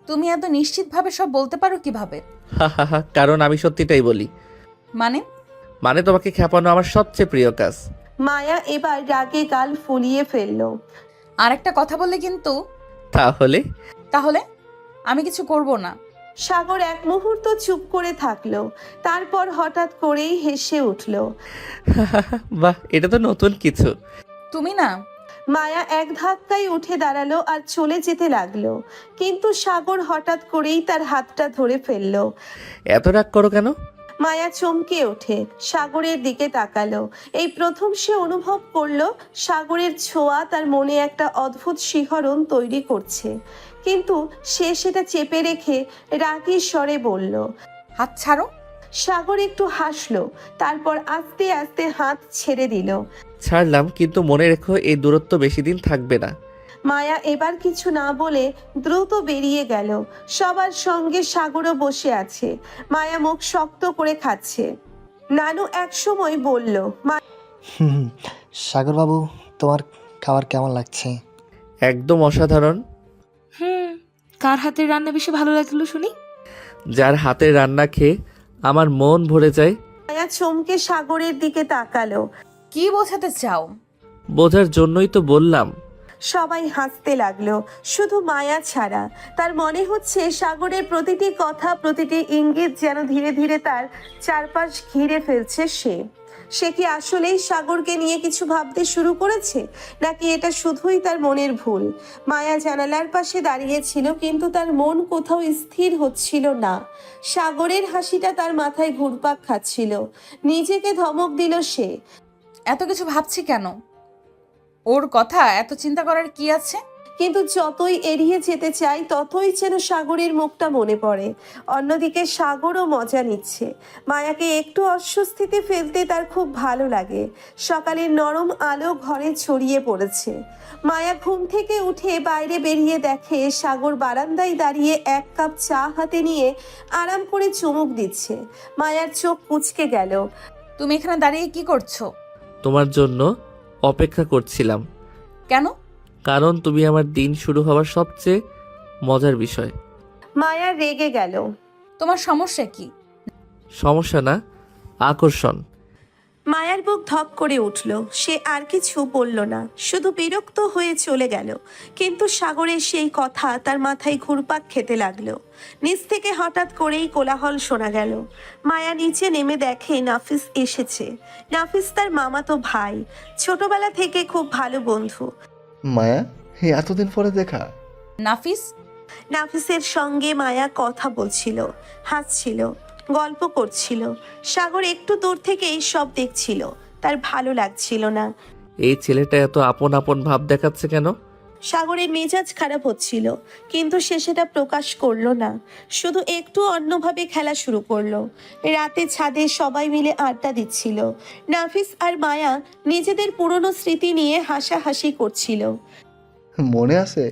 তুমি এত নিশ্চিতভাবে সব বলতে পারো কিভাবে?
হা হা হা, কারণ আমি সত্যিটাই বলি।
মানে?
মানে তোমাকে খেপানো আমার সবচেয়ে প্রিয় কাজ।
মায়া এবার রাগে গাল ফুলিয়ে ফেলল।
আর একটা কথা বললে কিন্তু।
তাহলে
তাহলে আমি কিছু করব না।
সাগর এক মুহূর্ত চুপ করে থাকলো, তারপর হঠাৎ করেই হেসে উঠল।
বাহ, এটা তো নতুন কিছু।
তুমি না।
মায়া এক ধাক্কায় উঠে দাঁড়ালো আর চলে যেতে লাগলো, কিন্তু সাগর হঠাৎ করেই তার হাতটা ধরে ফেললো।
এত রাগ করো কেন?
মায়া চমকে ওঠে, সাগরের দিকে তাকালো। এই প্রথম সে অনুভব করলো সাগরের ছোঁয়া তার মনে একটা অদ্ভুত শিহরণ তৈরি করছে, কিন্তু সে সেটা চেপে রেখে রাগী স্বরে বলল,
হাত ছাড়ো।
সাগর একটু হাসলো, তারপর আস্তে আস্তে হাত ছেড়ে দিল।
ছাড়লাম, কিন্তু মনে রেখো এই দূরত্ব বেশি দিন থাকবে না।
মায়া এবার কিছু না বলে দ্রুত বেরিয়ে গেল। সবার সঙ্গে সাগরও বসে আছে, মায়া মুখ শক্ত করে খাচ্ছে। নানু এক সময় বলল,
হুম, সাগরবাবু, তোমার খাবার কেমন লাগছে?
একদম অসাধারণ।
কার হাতের রান্না বেশি ভালো লাগলো শুনি?
যার হাতের রান্না খেয়ে আমার মন ভরে যায়।
মায়া চমকে সাগরের দিকে তাকালো।
কি বোঝাতে চাও?
বোঝার জন্যই তো বললাম।
সবাই হাসতে লাগলো, শুধু মায়া ছাড়া। তার মনে হচ্ছে সাগরের প্রতিটি কথা, প্রতিটি ইঙ্গিত যেন ধীরে ধীরে তার চারপাশ ঘিরে ফেলছে। সে কি আসলেই সাগরকে নিয়ে কিছু ভাবতে শুরু করেছে, নাকি এটা শুধুই তার মনের ভুল? মায়া জানালার পাশে দাঁড়িয়েছিল, কিন্তু তার মন কোথাও স্থির হচ্ছিল না। সাগরের হাসিটা তার মাথায় ঘুরপাক খাচ্ছিল। নিজেকে ধমক দিল সে।
এত কিছু ভাবছি কেন? ওর কথা এত চিন্তা করার কি আছে?
কিন্তু যতই এড়িয়ে যেতে চাই, ততই যেন সাগরের মুখটা মনে পড়ে। অন্যদিকে সাগরও মজা নিচ্ছে। মায়াকে একটু অস্বস্তিতে ফেলতে তার খুব ভালো লাগে। সকালের নরম আলো ঘরে ছড়িয়ে পড়েছে। মায়া ঘুম থেকে উঠে বাইরে বেরিয়ে দেখে সাগর বারান্দায় দাঁড়িয়ে এক কাপ চা হাতে নিয়ে আরাম করে চুমুক দিচ্ছে। মায়ার চোখ কুঁচকে গেল।
তুমি এখানে দাঁড়িয়ে কি করছো?
তোমার জন্য অপেক্ষা করছিলাম।
কেন?
কারণ তুমি আমার দিন শুরু হওয়ার সবচেয়ে মজার বিষয়।
মায়া রেগে গেল।
তোমার সমস্যা কি?
সমস্যা না, আকর্ষণ।
মায়ার বুক ধপ করে উঠল। সে আর কিছু বলল না, শুধু বিরক্ত হয়ে চলে গেল। কিন্তু সাগরের সেই কথা তার মাথায় ঘুরপাক খেতে লাগলো। নিচ থেকে হঠাৎ করেই কোলাহল শোনা গেল। মায়া নিচে নেমে দেখে নাফিস এসেছে। নাফিস তার মামাতো ভাই, ছোটবেলা থেকে খুব ভালো বন্ধু।
মায়া, এতদিন পরে দেখা।
নাফিস?
নাফিসের সঙ্গে মায়া কথা বলছিল, হাসছিল, গল্প করছিল। সাগর একটু দূর থেকেই সব দেখছিল। তার ভালো লাগছিল না।
এই ছেলেটা এত আপন আপন ভাব দেখাচ্ছে কেন?
সাগরের মেজাজ খারাপ হচ্ছিল, কিন্তু সে সেটা প্রকাশ করলো না। শুধু একটু অন্যভাবে খেলা শুরু করলো। রাতে ছাদে সবাই মিলে আড্ডা দিচ্ছিল। নাফিস আর মায়া নিজেদের পুরনো স্মৃতি নিয়ে হাসাহাসি করছিল।
মনে আছে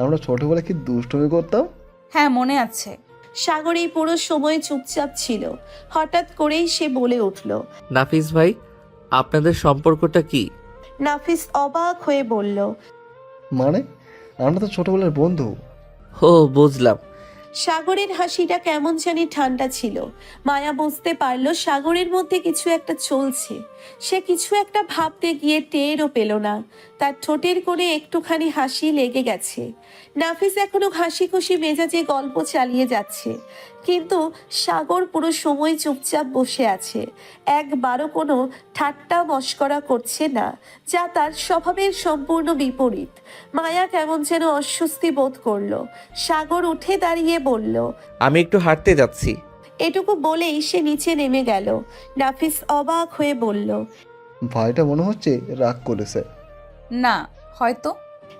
আমরা ছোটবেলায় কি দুষ্টুমি করতাম?
হ্যাঁ, মনে আছে।
সাগর এই পুরো সময় চুপচাপ ছিল। হঠাৎ করেই সে বলে উঠল,
নাফিস ভাই, আপনাদের সম্পর্কটা কি?
নাফিস অবাক হয়ে বলল,
মানে আমরা তো ছোটবেলার বন্ধু।
ও, বুঝলাম।
সাগরের হাসিটা কেমন জানি ঠান্ডা ছিল। মায়া বুঝতে পারল সাগরের মধ্যে কিছু একটা চলছে। সে কিছু একটা ভাবতে গিয়ে টেরও পেল না। তার ঠোঁটের কোণে একটুখানি হাসি লেগে গেছে। নাফিস এখনো হাসি খুশি মেজাজে গল্প চালিয়ে যাচ্ছে, কিন্তু সাগর পুরো সময় চুপচাপ বসে আছে। একবারও কোনো ঠাট্টা মশকরা করছে না, যা তার স্বভাবের সম্পূর্ণ বিপরীত। মায়া কেমন যেন অস্বস্তি বোধ করলো। সাগর উঠে দাঁড়িয়ে বলল,
আমি একটু হাঁটতে যাচ্ছি।
এটুকু বলেই সে নিচে নেমে গেল। নাফিস অবাক হয়ে বলল,
ভাইটা মনে হচ্ছে রাগ করেছে।
না, হয়তো।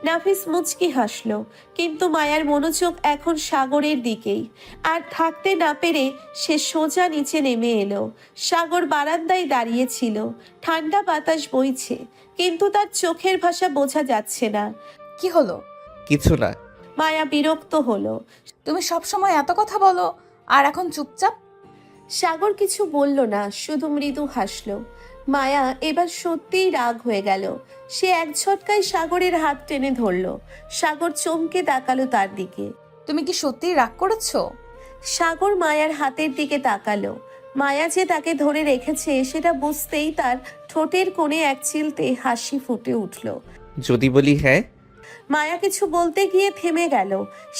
নাফিস মুচকি হাসলো, কিন্তু মায়ার মনোযোগ এখন সাগরের দিকেই। আর থাকতে না পেরে সে সোজা নিচে নেমে এলো। সাগর বারান্দায় দাঁড়িয়েছিল। ঠান্ডা বাতাস বইছে, কিন্তু তার চোখের ভাষা বোঝা যাচ্ছে না।
কি হলো?
কিছু না।
মায়া বিরক্ত হলো।
তুমি সবসময় এত কথা বলো, আর এখন চুপচাপ?
সাগর কিছু বলল না, শুধু মৃদু হাসলো। মায়া এবার সত্যিই রাগ হয়ে গেল। সে এক ঝটকায় সাগরের হাত টেনে ধরল। সাগর চমকে তাকালো তার দিকে।
তুমি কি সত্যিই রাগ করেছো?
সাগর মায়ার হাতের দিকে তাকালো। মায়া যে তাকে ধরে রেখেছে সেটা বুঝতেই তার ঠোঁটের কোণে এক চিলতে হাসি ফুটে উঠল।
যদি বলি হ্যাঁ?
মায়া কিছু বলতে গিয়ে থেমে গেল।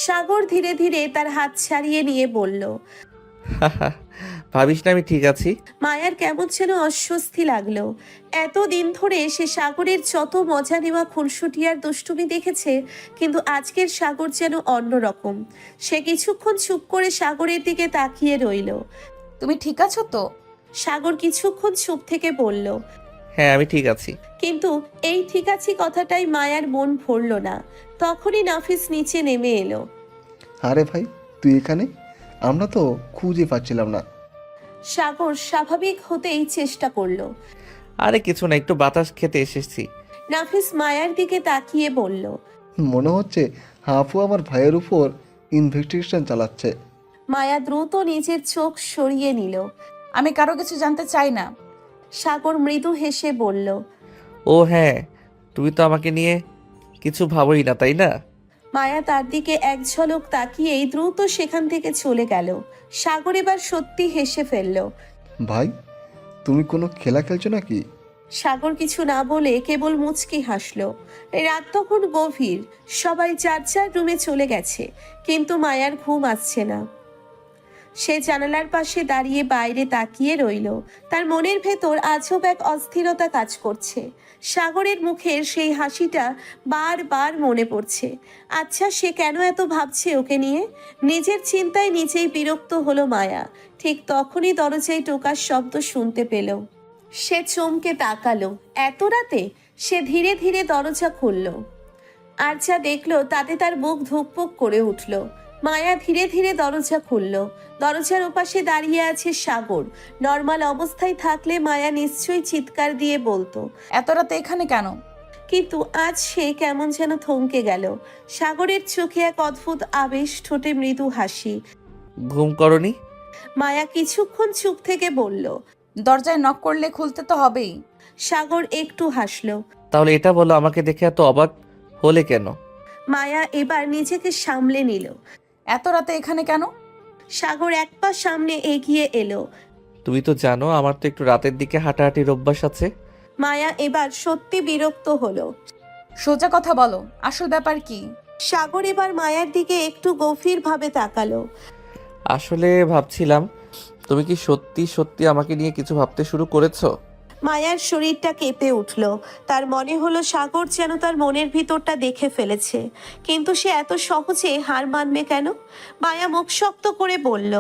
সাগর ধীরে ধীরে তার হাত ছাড়িয়ে নিয়ে বলল।
ভাবিস না আমি ঠিক আছি?
মায়ার কেমন যেন অস্বস্তি লাগলো। এতদিন ধরে সে সাগরের যত মজা নেওয়া খুনসুটি আর দুষ্টুমি দেখেছে, কিন্তু আজকের সাগর যেন অন্যরকম। সে কিছুক্ষণ চুপ করে সাগরের দিকে তাকিয়ে রইল।
তুমি ঠিক আছো তো?
সাগর কিছুক্ষণ চুপ থেকে বলল।
হ্যাঁ আমি ঠিক আছি।
কিন্তু এই ঠিক আছি কথাটাই মায়ার মন ভরল না। তখনই নাফিস নিচে নেমে এলো।
আরে ভাই, তুই এখানে? আমরা তো খুঁজে পাচ্ছিলাম না।
সাগর স্বাভাবিক হতেই চেষ্টা করলো।
আরে কিছু না, একটু বাতাস খেতে এসেছি।
নাফিস মায়ার দিকে তাকিয়ে বলল।
মনে হচ্ছে হাফু আমার ভাইয়ের উপর ইনভেস্টিগেশন চালাচ্ছে।
মায়া দ্রুত নিজের চোখ সরিয়ে নিল।
আমি কারো কিছু জানতে চাই না।
সাগর মৃদু হেসে বলল।
ও হ্যাঁ, তুমি তো আমাকে নিয়ে কিছু ভাবোই না, তাই না?
মায়া তার দিকে এক ঝলক তাকিয়েই দ্রুত সেখান থেকে চলে গেল। সাগর এবার সত্যি হেসে ফেলল।
ভাই, তুমি কোনো খেলা খেলছো নাকি?
সাগর কিছু না বলে কেবল মুচকি হাসলো। রাত তখন গভীর, সবাই যার যার রুমে চলে গেছে, কিন্তু মায়ার ঘুম আসছে না। সে জানালার পাশে দাঁড়িয়ে বাইরে তাকিয়ে রইল। তার মনের ভেতর আজব এক অস্থিরতা কাজ করছে। সাগরের মুখের সেই হাসিটা বারবার মনে পড়ছে। আচ্ছা, সে কেন এত ভাবছে ওকে নিয়ে? নিজের চিন্তায় নিজেই বিরক্ত হলো মায়া। ঠিক তখনই দরজায় টোকার শব্দ শুনতে পেল। সে চমকে তাকালো। এত রাতে? সে ধীরে ধীরে দরজা খুলল। আর যা দেখলো তাতে তার বুক ধুকপুক করে উঠল। মায়া ধীরে ধীরে দরজা খুলল। দরজার ওপাশে দাঁড়িয়ে আছে সাগর। নর্মাল অবস্থায় থাকলে মায়া নিশ্চয়ই চিৎকার দিয়ে বলতো।
এত রাতে এখানে কেন?
কিন্তু আজ সে কেমন যেন থমকে গেল। সাগরের চোখে এক অদ্ভুত আবেশ, ঠোঁটে মৃদু হাসি।
ঘুম করনি?
মায়া কিছুক্ষণ চুপ থেকে বলল।
দরজায় নক করলে খুলতে তো হবেই।
সাগর একটু হাসলো।
তাহলে এটা বলো, আমাকে দেখে এত অবাক হলে কেন?
মায়া এবার নিজেকে সামলে নিল।
এত রাতে এখানে কেন?
সাগর এক পা সামনে এগিয়ে এলো।
তুমি তো জানো আমার তো একটু রাতের দিকে হাঁটাহাঁটির অভ্যাস আছে।
মায়া এবার সত্যি বিরক্ত হলো।
সোজা কথা বলো, আসল ব্যাপার কি?
সাগর এবার মায়ার দিকে একটু গভীরভাবে তাকালো।
আসলে ভাবছিলাম, তুমি কি সত্যি সত্যি আমাকে নিয়ে কিছু ভাবতে শুরু করেছো?
মায়ার শরীরটা কেঁপে উঠল। তার মনে হলো সাগর যেন তার মনের ভিতরটা দেখে ফেলেছে। কিন্তু সে এত সহজে হার মানবে কেন? মায়া মুখ শক্ত করে বলল।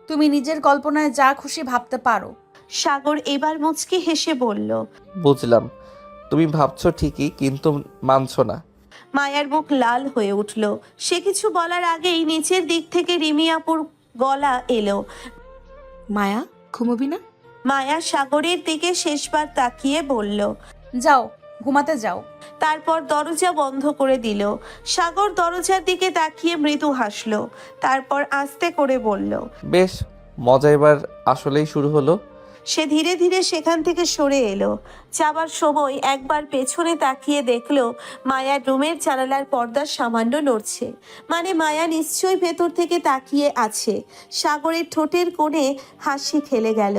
তুমি নিজের কল্পনায় যা খুশি ভাবতে পারো।
সাগর এবার মুচকি হেসে বলল।
বুঝলাম, তুমি ভাবছো ঠিকই, কিন্তু মানছো না।
মায়ার মুখ লাল হয়ে উঠল। সে কিছু বলার আগেই নিচের দিক থেকে রিমি আপুর গলা এলো।
মায়া, ঘুমোবি না?
মায়া সাগরের দিকে শেষবার তাকিয়ে বলল।
যাও, ঘুমাতে যাও।
তারপর দরজা বন্ধ করে দিল। সাগর দরজার দিকে তাকিয়ে মৃদু হাসলো। তারপর আস্তে করে বলল।
বেশ, মজা এবার আসলেই শুরু হলো।
সে ধীরে ধীরে সেখান থেকে সরে এলো। যাবার সময় একবার পেছনে তাকিয়ে দেখলো মায়ার রুমের জানালার পর্দা সামান্য নড়ছে। মানে মায়া নিশ্চয়ই ভেতর থেকে তাকিয়ে আছে। সাগরের ঠোঁটের কোণে হাসি খেলে গেল।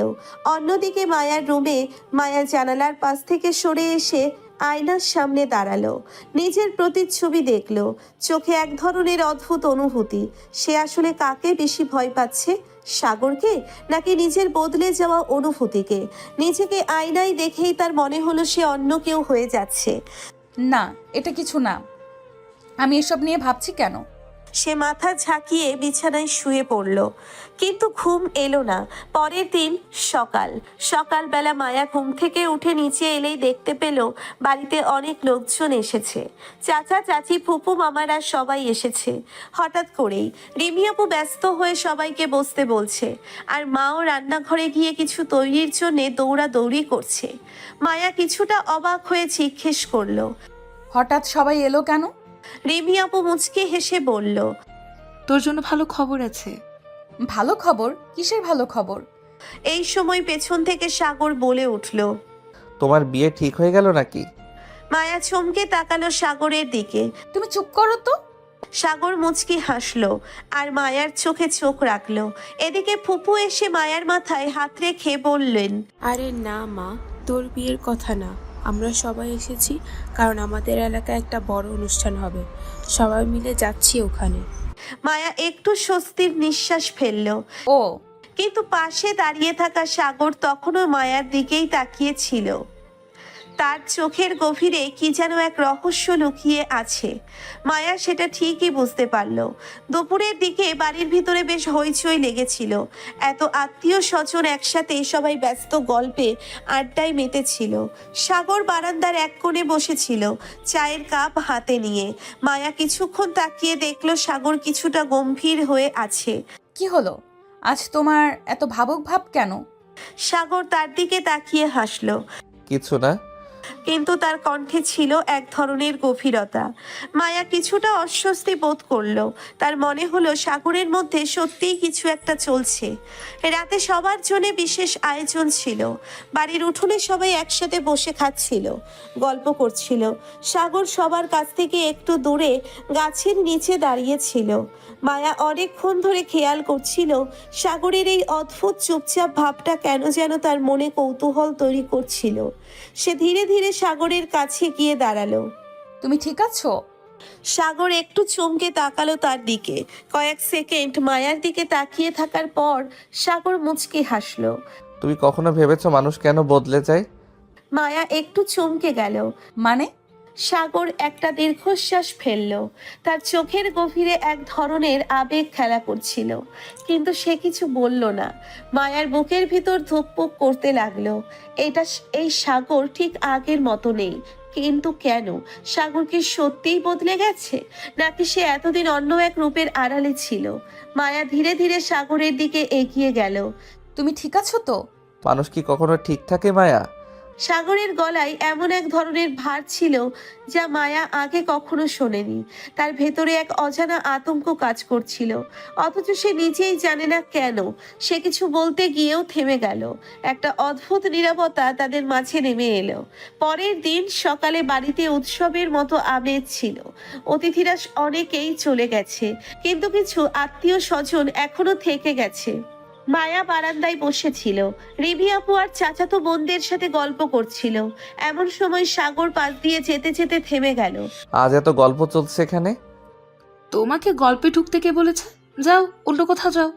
অন্যদিকে মায়ার রুমে মায়া জানালার পাশ থেকে সরে এসে আয়নার সামনে দাঁড়ালো। নিজের প্রতিচ্ছবি দেখলো। চোখে এক ধরনের অদ্ভুত অনুভূতি। সে আসলে কাকে বেশি ভয় পাচ্ছে, সাগরকে নাকি নিজের বদলে যাওয়া অনুভূতিকে? নিজেকে আয়নায় দেখেই তার মনে হলো সে অন্য কেউ হয়ে যাচ্ছে।
না, এটা কিছু না। আমি এসব নিয়ে ভাবছি কেন?
সে মাথা ঝাঁকিয়ে বিছানায় শুয়ে পড়ল, কিন্তু ঘুম এলো না। পরের দিন সকালবেলা মায়া ঘুম থেকে উঠে নিচে এলেই দেখতে পেল বাড়িতে অনেক লোকজন এসেছে। চাচা চাচি ফুপু মামারা সবাই এসেছে। হঠাৎ করেই রিমি আপু ব্যস্ত হয়ে সবাইকে বসতে বলছে, আর মাও রান্নাঘরে গিয়ে কিছু তৈরির জন্য দৌড়াদৌড়ি করছে। মায়া কিছুটা অবাক হয়ে জিজ্ঞেস করলো,
হঠাৎ সবাই এলো কেন?
রিমি আপু মুচকি হেসে বলল,
তোর জন্য ভালো খবর আছে।
ভালো খবর? কিসের ভালো খবর?
এই সময় পেছন থেকে সাগর বলে উঠল।
তোমার বিয়ে ঠিক হয়ে গেল নাকি?
মায়া চমকে তাকালো সাগরের দিকে।
তুমি চুপ করো তো।
সাগর মুচকি হাসলো আর মায়ার চোখে চোখ রাখলো। এদিকে ফুপু এসে মায়ার মাথায় হাত রেখে বললেন,
আরে না মা, তোর বিয়ের কথা না, আমরা সবাই এসেছি কারণ আমাদের এলাকায় একটা বড় অনুষ্ঠান হবে, সবাই মিলে যাচ্ছি ওখানে।
মায়া একটু স্বস্তির নিঃশ্বাস ফেললো।
ও
কিন্তু পাশে দাঁড়িয়ে থাকা সাগর তখনও মায়ার দিকেই তাকিয়ে ছিল। তার চোখের গভীরে কি যেন এক রহস্য লুকিয়ে আছে। মায়া সেটা ঠিকই বুঝতে পারল। দুপুরের দিকে বাড়ির ভিতরে বেশ হইচই লেগেছিল। এত আত্মীয় স্বজন একসাথে, সবাই ব্যস্ত গল্পে আড্ডায় মেতেছিল। সাগর বারান্দার এক কোণে বসেছিল, চায়ের কাপ হাতে নিয়ে। মায়া কিছুক্ষণ তাকিয়ে দেখলো সাগর কিছুটা গম্ভীর হয়ে আছে।
কি হলো, আজ তোমার এত ভাবুক ভাব কেন?
সাগর তার দিকে তাকিয়ে হাসলো,
কিছু না।
কিন্তু তার কণ্ঠে ছিল এক ধরনের গভীরতা। মায়া কিছুটা অস্বস্তি বোধ করলো। তার মনে হলো সাগরের মধ্যে সত্যিই কিছু একটা চলছে। রাতে সবার জন্য বিশেষ আয়োজন ছিল। বাড়ির উঠোনে সবাই একসাথে বসে খাচ্ছিল, গল্প করছিল। সাগর সবার কাছ থেকে একটু দূরে গাছের নিচে দাঁড়িয়েছিল। মায়া অনেকক্ষণ ধরে খেয়াল করছিল সাগরের এই অদ্ভুত চুপচাপ ভাবটা কেন যেন তার মনে কৌতূহল তৈরি করছিল। সে ধীরে ধীরে সাগরের কাছে গিয়ে দাঁড়ালো।
তুমি ঠিক আছো?
সাগর একটু চমকে তাকালো তার দিকে। কয়েক সেকেন্ড মায়ার দিকে তাকিয়ে থাকার পর সাগর মুচকি হাসলো।
তুমি কখনো ভেবেছো মানুষ কেন বদলে যায়?
মায়া একটু চমকে গেল।
মানে?
সাগর একটা দীর্ঘশ্বাস ফেলল। তার চোখের গভীরে এক ধরনের আবেগ খেলা করছিল, কিন্তু সে কিছু বলল না। মায়ার বুকের ভিতর ধুকপুক করতে লাগলো। এই সাগর ঠিক আগের মতো নেই। কিন্তু কেন? সাগর কি সত্যিই বদলে গেছে, নাকি সে এতদিন অন্য এক রূপের আড়ালে ছিল? মায়া ধীরে ধীরে সাগরের দিকে এগিয়ে গেল।
তুমি ঠিক আছো তো?
মানুষ কি কখনো ঠিক থাকে মায়া?
সাগরের গলায় এমন এক ধরনের ভার ছিল যা মায়া আগে কখনো শোনেনি। তার ভেতরে এক অজানা আতঙ্ক কাজ করছিল, অথচ সে নিজেই জানে না কেন। সে কিছু বলতে গিয়েও থেমে গেল। একটা অদ্ভুত নীরবতা তাদের মাঝে নেমে এলো। পরের দিন সকালে বাড়িতে উৎসবের মতো আমেজ ছিল। অতিথিরা অনেকেই চলে গেছে, কিন্তু কিছু আত্মীয় স্বজন এখনো থেকে গেছে। মায়া বারান্দায় বসেছিল, রিভি আপু আর চাচাতো বোনদের সাথে গল্প করছিল। এমন সময় সাগর পাশ দিয়ে যেতে যেতে থেমে গেল।
আজ এত গল্প চলছে এখানে?
তোমাকে গল্পে ঢুকতে কে বলেছে? যাও, অন্য কোথাও যাও।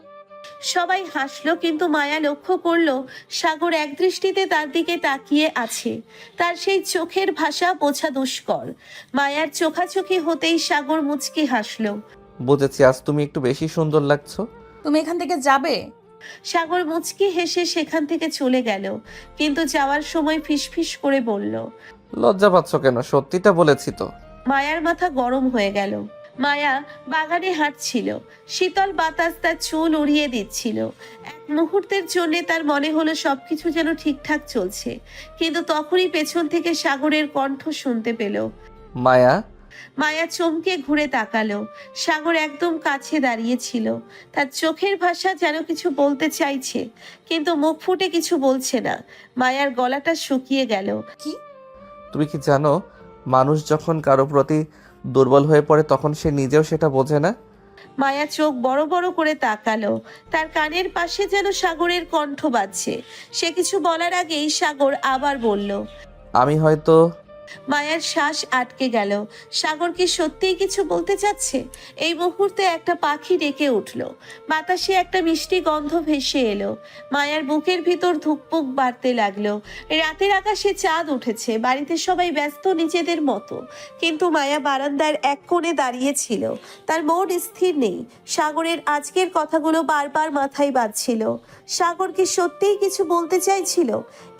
সবাই হাসলো, কিন্তু মায়া লক্ষ্য করলো সাগর একদৃষ্টিতে তার দিকে তাকিয়ে আছে। তার সেই চোখের ভাষা বোঝা দুষ্কর। মায়ার চোখাচোখি হতেই সাগর মুচকি হাসলো।
বুঝেছি, আজ তুমি একটু বেশি সুন্দর লাগছো।
তুমি এখান থেকে যাবে?
সাগর মুচকি হেসে সেখান থেকে চলে গেল, কিন্তু যাওয়ার সময় ফিসফিস করে বলল,
লজ্জা পাচ্ছ কেন? সত্যিটা বলেছি তো।
মায়ার মাথা গরম হয়ে গেল। মায়া বাগানে হাঁটছিল, শীতল বাতাস তার চুল উড়িয়ে দিচ্ছিল। এক মুহূর্তের জন্য তার মনে হলো সবকিছু যেন ঠিকঠাক চলছে, কিন্তু তখনই পেছন থেকে সাগরের কণ্ঠ শুনতে পেল।
মায়া।
মায়া চমকে ঘুরে তাকালো। সাগর একদম কাছে দাঁড়িয়েছিল। তার চোখের ভাষা যেন কিছু বলতে চাইছে, কিন্তু মুখ ফুটে কিছু বলছে না। মায়ার গলাটা শুকিয়ে গেল।
কি?
তুমি কি জানো, মানুষ যখন কারো প্রতি দুর্বল হয়ে পড়ে তখন সে নিজেও সেটা বোঝে না।
মায়া চোখ বড় বড় করে তাকালো। তার কানের পাশে যেন সাগরের কণ্ঠ বাজছে। সে কিছু বলার আগেই সাগর আবার বলল,
আমি হয়তো।
মায়ার শ্বাস আটকে গেল। সাগর কি সত্যিই কিছু বলতে চাচ্ছে? এই মুহূর্তে একটা পাখি ডেকে উঠল। বাতাসে একটা মিষ্টি গন্ধ ভেসে এলো। মায়ার বুকের ভিতর ধুকপুক বাড়তে লাগলো। রাতের আকাশে চাঁদ উঠেছে, বাড়িতে সবাই ব্যস্ত নিজেদের মতো, কিন্তু মায়া বারান্দার এক কোণে দাঁড়িয়েছিল। তার মন স্থির নেই। সাগরের আজকের কথাগুলো বারবার মাথায় বাজছিল। সাগর কি সত্যিই কিছু বলতে চাইছিল?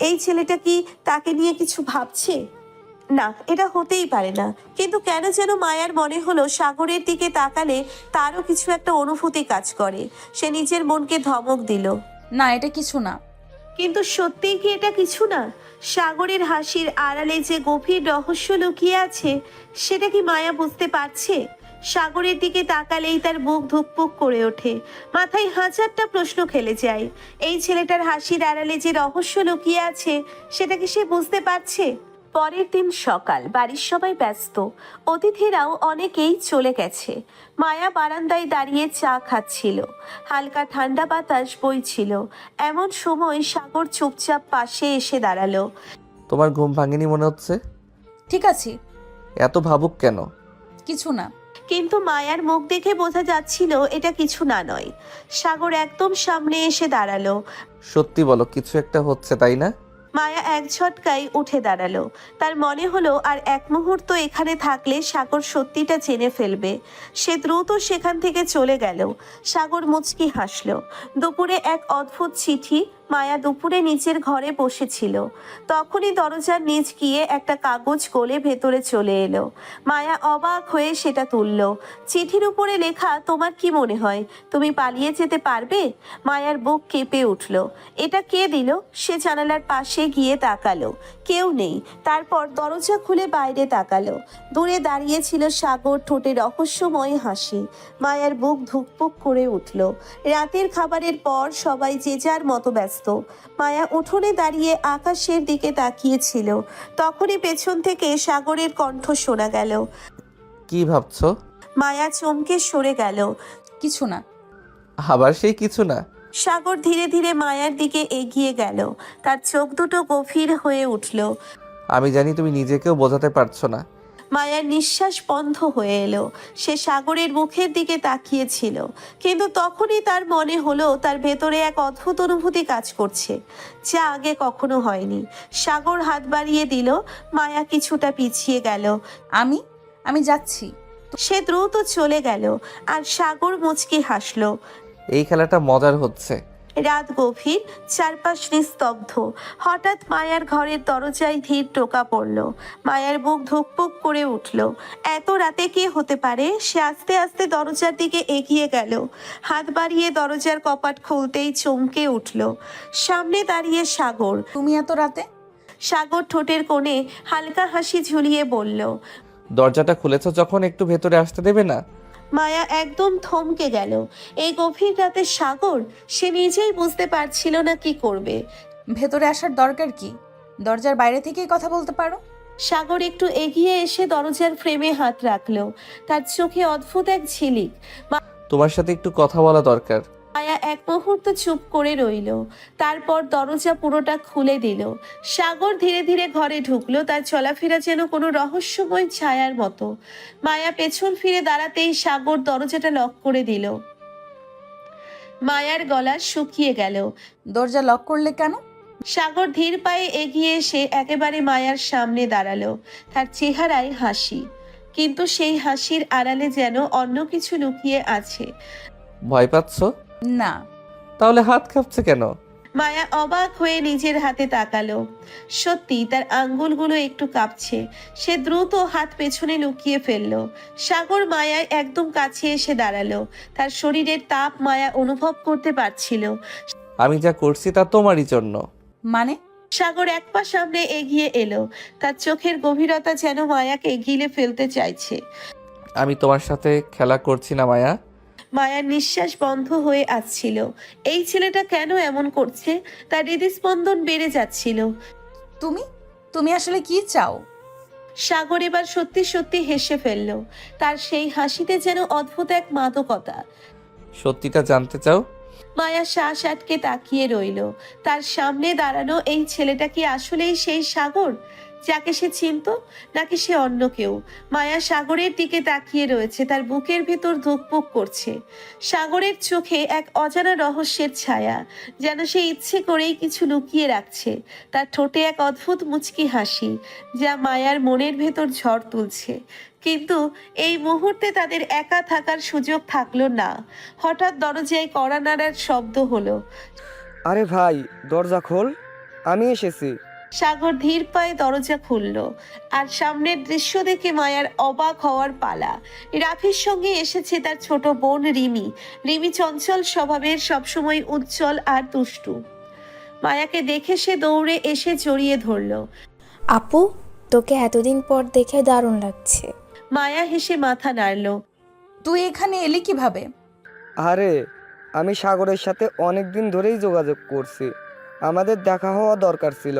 এই ছেলেটা কি তাকে নিয়ে কিছু ভাবছে? না, এটা হতেই পারে না। কিন্তু কেন যেন মায়ার মনে হলো সাগরের দিকে তাকালে তারও কিছু একটা অনুভূতি কাজ করে। সে নিজের মনকে ধমক দিল,
না, এটা কিছু না।
কিন্তু সত্যিই কি এটা কিছু না? সাগরের হাসির আড়ালে যে গভীর রহস্য লুকিয়ে আছে, সেটা কি মায়া বুঝতে পারছে? সাগরের দিকে তাকালেই তার বুক ধুকপুক করে ওঠে। মাথায় হাজারটা প্রশ্ন খেলে যায়। এই ছেলেটার হাসির আড়ালে যে রহস্য লুকিয়ে আছে, সেটা কি সে বুঝতে পারছে? পরের দিন সকাল, বাড়ির সবাই ব্যস্ত, অতিথিরাও অনেকেই চলে গেছে। মায়া বারান্দায় দাঁড়িয়ে চা খাচ্ছিল, হালকা ঠান্ডা বাতাস বইছিল। এমন সময় সাগর চুপচাপ পাশে এসে দাঁড়ালো।
তোমার ঘুম ভাঙেনি মনে হচ্ছে?
ঠিক আছি।
এত ভাবুক কেন?
কিছু না।
কিন্তু মায়ার মুখ দেখে বোঝা যাচ্ছিল এটা কিছু না নয়। সাগর একদম সামনে এসে দাঁড়ালো।
সত্যি বলো, কিছু একটা হচ্ছে তাই না?
মায়া এক ঝটকায় উঠে দাঁড়ালো। তার মনে হলো আর এক মুহূর্ত এখানে থাকলে সাগর সত্যিটা জেনে ফেলবে। সে দ্রুত সেখান থেকে চলে গেল। সাগর মুচকি হাসল। দুপুরে এক অদ্ভুত চিঠি। মায়া দুপুরে নিচের ঘরে বসেছিল, তখনই দরজার নিচ গিয়ে একটা কাগজ গলে ভেতরে চলে এলো। মায়া অবাক হয়ে সেটা তুলল। চিঠির উপরে লেখা, তোমার কি মনে হয় তুমি পালিয়ে যেতে পারবে? মায়ার বুক কেঁপে উঠল। এটা কে দিল? সে জানালার পাশে গিয়ে তাকালো, কেউ নেই। তারপর দরজা খুলে বাইরে তাকালো। দূরে দাঁড়িয়ে ছিল সাগর, ঠোঁটে রহস্যময় হাসি। মায়ার বুক ধুকপুক করে উঠল। রাতের খাবারের পর সবাই যে যার মতো ব্যস্ত। মায়া উঠোনে দাঁড়িয়ে আকাশের দিকে তাকিয়েছিল। তখনই পেছন থেকে সাগরের কণ্ঠ শোনা গেল।
কি ভাবছো?
মায়া চমকে সরে গেল।
কিছু না।
আবার সেই কিছু না?
সাগর ধীরে ধীরে মায়ার দিকে এগিয়ে গেল। তার চোখ দুটো গভীর হয়ে উঠল।
আমি জানি তুমি নিজেকেও বোঝাতে পারছো না।
মায়ার নিঃশ্বাস বন্ধ হয়ে এলো। সে সাগরের মুখের দিকে তাকিয়েছিল, কিন্তু তখনই তার মনে হলো তার ভেতরে এক অদ্ভুত অনুভূতি কাজ করছে, যা আগে কখনো হয়নি। সাগর হাত বাড়িয়ে দিল। মায়া কিছুটা পিছিয়ে গেল।
আমি যাচ্ছি।
সে দ্রুত চলে গেল, আর সাগর মুচকি হাসলো।
এই খেলাটা মজার হচ্ছে।
রাত গভীর, চারপাশ নিস্তব্ধ। হঠাৎ মায়ার ঘরের দরজায় ধীর টোকা পড়ল। মায়ার বুক ধুকপুক করে উঠল। এত রাতে কে হতে পারে? সে আস্তে আস্তে দরজার দিকে এগিয়ে গেল। হাত বাড়িয়ে দরজার কপাট খুলতেই চমকে উঠল। সামনে দাঁড়িয়ে সাগর।
তুমি এত রাতে?
সাগর ঠোঁটের কোণে হালকা হাসি ঝুলিয়ে বলল।
দরজাটা খুলেছো যখন, একটু ভেতরে আসতে দেবে না?
মায়া একদম থমকে গেল। এই গভীর রাতে সাগর, সে নিজেই বুঝতে পারছিল না কি করবে।
ভেতরে আসার দরকার কি? দরজার বাইরে থেকেই কথা বলতে পারো।
সাগর একটু এগিয়ে এসে দরজার ফ্রেমে হাত রাখলো। তার চোখে অদ্ভুত এক ঝিলিক।
তোমার সাথে একটু কথা বলা দরকার।
মায়া এক মুহূর্ত চুপ করে রইল। তারপর দরজা পুরোটা খুলে দিল। সাগর ধীরে ধীরে ঘরে ঢুকলো, তার চলাফেরা যেন কোনো রহস্যময় ছায়ার মতো। মায়া পেছন ফিরে দাঁড়াতেই সাগর দরজাটা লক করে দিল। মায়ার গলা শুকিয়ে গেল।
দরজা লক করলে কেন?
সাগর ধীর পায়ে এগিয়ে এসে একেবারে মায়ার সামনে দাঁড়ালো। তার চেহারায় হাসি, কিন্তু সেই হাসির আড়ালে যেন অন্য কিছু লুকিয়ে আছে।
ভয় পাচ্ছো?
না।
তাহলে হাত কাঁপছে কেন?
মায়া অবাক হয়ে নিজের হাতে তাকালো। সত্যি তার আঙ্গুলগুলো একটু কাঁপছে। সে দ্রুত হাত পেছনে লুকিয়ে ফেললো। সাগর মায়ায় একদম কাছে এসে দাঁড়ালো। তার শরীরের তাপ মায়া অনুভব করতে পারছিল।
আমি যা করছি তা তোমারই জন্য।
মানে?
সাগর এক পা সামনে এগিয়ে এলো। তার চোখের গভীরতা যেন মায়াকে গিলে ফেলতে চাইছে।
আমি তোমার সাথে খেলা করছি না মায়া।
মায়ার নিঃশ্বাস বন্ধ হয়ে আসছিল। এই ছেলেটা কেন এমন করছে? তার হৃদস্পন্দন বেড়ে যাচ্ছিল।
তুমি আসলে কি চাও?
সাগর এবার সত্যি সত্যি হেসে ফেলল। তার সেই হাসিতে যেন অদ্ভুত এক মাদকতা।
সত্যিটা জানতে চাও?
মায়া শ্বাস আটকে তাকিয়ে রইল। তার সামনে দাঁড়ানো এই ছেলেটা কি আসলেই সেই সাগর যাকে সে চিনত, নাকি সে অন্য কেউ? মায়া সাগরের দিকে তাকিয়ে রয়েছে, তার বুকের ভেতর ধুকপুক করছে। সাগরের চোখে এক অজানা রহস্যের ছায়া, যেন সে ইচ্ছে করেই কিছু লুকিয়ে রাখছে। তার ঠোঁটে এক অদ্ভুত মুচকি হাসি, যা মায়ার মনের ভেতর ঝড় তুলছে। কিন্তু এই মুহূর্তে তাদের একা থাকার সুযোগ থাকলো না। হঠাৎ দরজায় কড়া নাড়ার শব্দ হলো।
আরে ভাই, দরজা খোল, আমি এসেছি।
সাগর ধীর পায়ে দরজা খুলল, আর সামনের দৃশ্য দেখে মায়ার অবাক হওয়ার পালা। রাফির সঙ্গে এসেছে তার ছোট বোন রিমি। রিমি চঞ্চল স্বভাবের, সবসময় উজ্জ্বল আর দুষ্টু। মায়াকে দেখে সে দৌড়ে এসে জড়িয়ে ধরল।
আপু, তোকে এতদিন পর দেখে দারুণ লাগছে।
মায়া হেসে মাথা নাড়ল।
তুই এখানে এলি কিভাবে?
আরে, আমি সাগরের সাথে অনেক দিন ধরেই যোগাযোগ করছি, আমাদের দেখা হওয়া দরকার ছিল।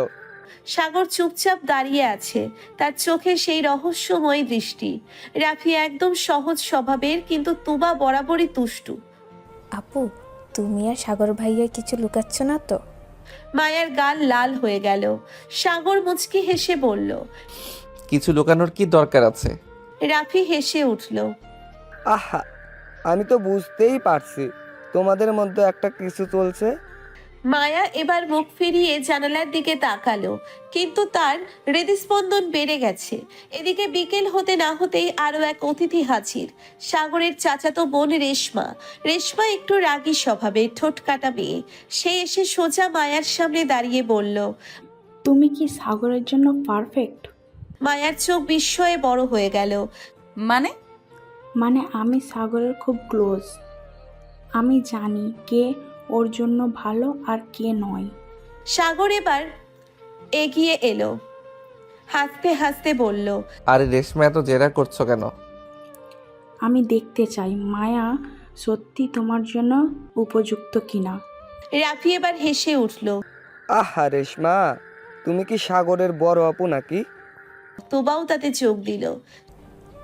সাগর চুপচাপ দাঁড়িয়ে আছে, তার চোখে সেই রহস্যময় দৃষ্টি। রাফি একদম সহজ স্বভাবের, কিন্তু তুবা বরাবরই তুষ্টু।
আপু, তুমি আর সাগর ভাইয়া কিছু লুকাচ্ছ না তো?
মায়ার গাল লাল হয়ে গেল। সাগর মুচকি হেসে বলল,
কিছু লুকানোর কি দরকার আছে?
রাফি হেসে উঠল।
আহা, আমি তো বুঝতেই পারছি তোমাদের মধ্যে একটা কিছু চলছে।
মায়া এবার মুখ ফিরিয়ে জানালার দিকে তাকালো, কিন্তু তার হৃদস্পন্দন বেড়ে গেছে। এদিকে বিকেল হতে না হতেই আরো এক অতিথি হাজির, সাগরের চাচাতো বোন রেশমা। রেশমা একটু রাগী স্বভাবের, ঠোঁট কাটা মেয়ে। সে এসে সোজা মায়ার সামনে দাঁড়িয়ে বলল,
তুমি কি সাগরের জন্য পারফেক্ট?
মায়ার চোখ বিস্ময়ে বড় হয়ে গেল।
মানে?
মানে আমি সাগরের খুব ক্লোজ। আমি জানি কে ওর জন্য ভালো আর কে নয়।
সাগর এবার এগিয়ে এলো, হাসতে হাসতে বলল,
আরে রেশমা, এত জেরা করছো কেন?
আমি দেখতে চাই মায়া সত্যি তোমার জন্য উপযুক্ত কিনা।
রাফি এবার হেসে উঠল।
আহা রেশমা, তুমি কি সাগরের বড় আপু নাকি?
তোবাও তাতে চোখ দিল।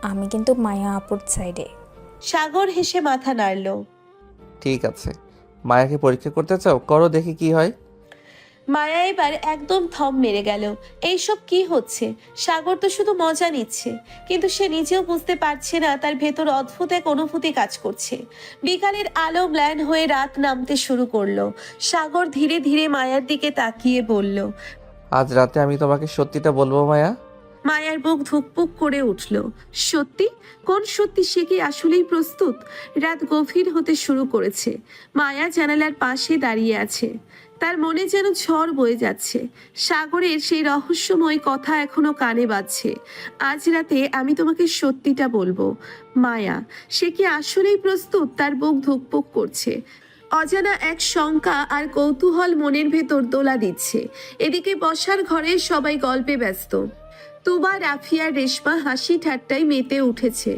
আমি কিন্তু মায়া আপুর সাইডে।
সাগর হেসে মাথা নাড়ল।
ঠিক আছে, মায়াকে পরীক্ষা করতে চাও, করো, দেখি কি হয়।
মায়া এবার একদম থম মেরে গেল। এইসব কি হচ্ছে? সাগর তো শুধু মজা নিচ্ছে, কিন্তু সে নিজেও বুঝতে পারছে না তার ভেতর অদ্ভুত এক অনুভূতি কাজ করছে। বিকালের আলো ম্লান হয়ে রাত নামতে শুরু করলো। সাগর ধীরে ধীরে মায়ার দিকে তাকিয়ে বলল,
আজ রাতে আমি তোমাকে সত্যিটা বলবো মায়া।
মায়ার বুক ধুকপুক করে উঠল। সত্যি? কোন সত্যি? সে কি আসলেই প্রস্তুত? রাত গভীর হতে শুরু করেছে। মায়া জানালার পাশে দাঁড়িয়ে আছে, তার মনে যেন ঝড় বয়ে যাচ্ছে। সাগরের সেই রহস্যময় কথা এখনো কানে বাজছে। আজ রাতে আমি তোমাকে সত্যিটা বলবো। মায়া, সে কি আসলেই প্রস্তুত? তার বুক ধুকপুক করছে। অজানা এক শঙ্কা আর কৌতূহল মনের ভেতর দোলা দিচ্ছে। এদিকে বসার ঘরে সবাই গল্পে ব্যস্ত। তুবা, রাফি আর রেশমা হাসি ঠাট্টায় মেতে উঠেছে,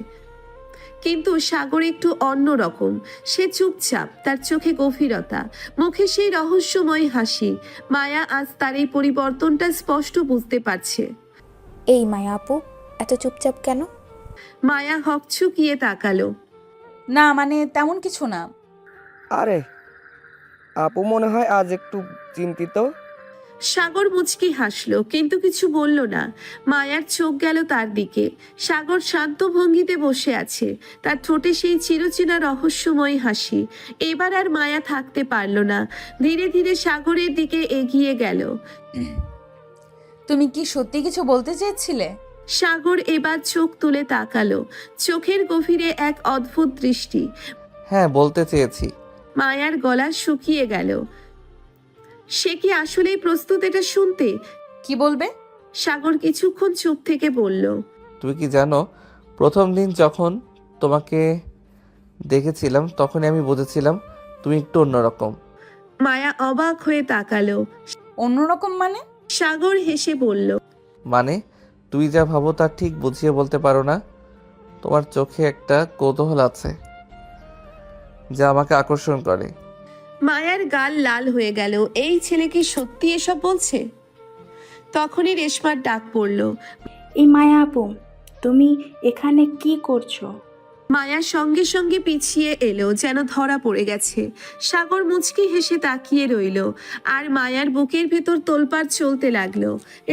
কিন্তু সাগর একটু অন্য রকম। সে চুপচাপ, তার চোখে গভীরতা, মুখে সেই রহস্যময় হাসি। মায়া আজ তার এই পরিবর্তনটা স্পষ্ট বুঝতে পারছে।
এই মায়া আপু, এত চুপচাপ কেন?
মায়া হকচকিয়ে তাকালো।
না মানে তেমন কিছু না।
আরে আপু মনে হয় আজ একটু চিন্তিত।
সাগর মুচকি হাসলো, কিন্তু কিছু বলল না। মায়ার চোখ গেল তার দিকে। সাগর শান্ত ভঙ্গিতে বসে আছে, তার ঠোঁটে সেই চিরচেনা রহস্যময় হাসি। এবার আর মায়া থাকতে পারল না, ধীরে ধীরে সাগরের দিকে এগিয়ে গেল।
তুমি কি সত্যি কিছু বলতে চেয়েছিলে?
সাগর এবার চোখ তুলে তাকালো, চোখের গভীরে এক অদ্ভুত দৃষ্টি।
হ্যাঁ, বলতে চেয়েছি।
মায়ার গলা শুকিয়ে গেল। সে কি আসলেই প্রস্তুত এটা শুনতে?
কি বলবে?
সাগর কিছুক্ষণ চুপ থেকে বলল,
তুমি কি জানো, প্রথম দিন যখন তোমাকে দেখেছিলাম তখনই আমি বুঝেছিলাম তুমি একটু অন্যরকম।
মায়া অবাক হয়ে তাকালো।
অন্যরকম মানে?
সাগর হেসে বলল,
মানে তুমি যা ভাবো তা ঠিক বুঝিয়ে বলতে পারো না। তোমার চোখে একটা কৌতূহল আছে যা আমাকে আকর্ষণ করে।
মায়ার গাল লাল হয়ে গেল। এই ছেলে কি সত্যি এসব বলছে? তখনই রেশমার ডাক পড়ল।
এই মায়া আপু, তুমি এখানে কি করছো?
মায়া সঙ্গে সঙ্গে পিছিয়ে এলো, যেন ধরা পড়ে গেছে। সাগর মুচকি হেসে তাকিয়ে রইল, আর মায়ার বুকের ভেতর তোলপাড় চলতে লাগলো।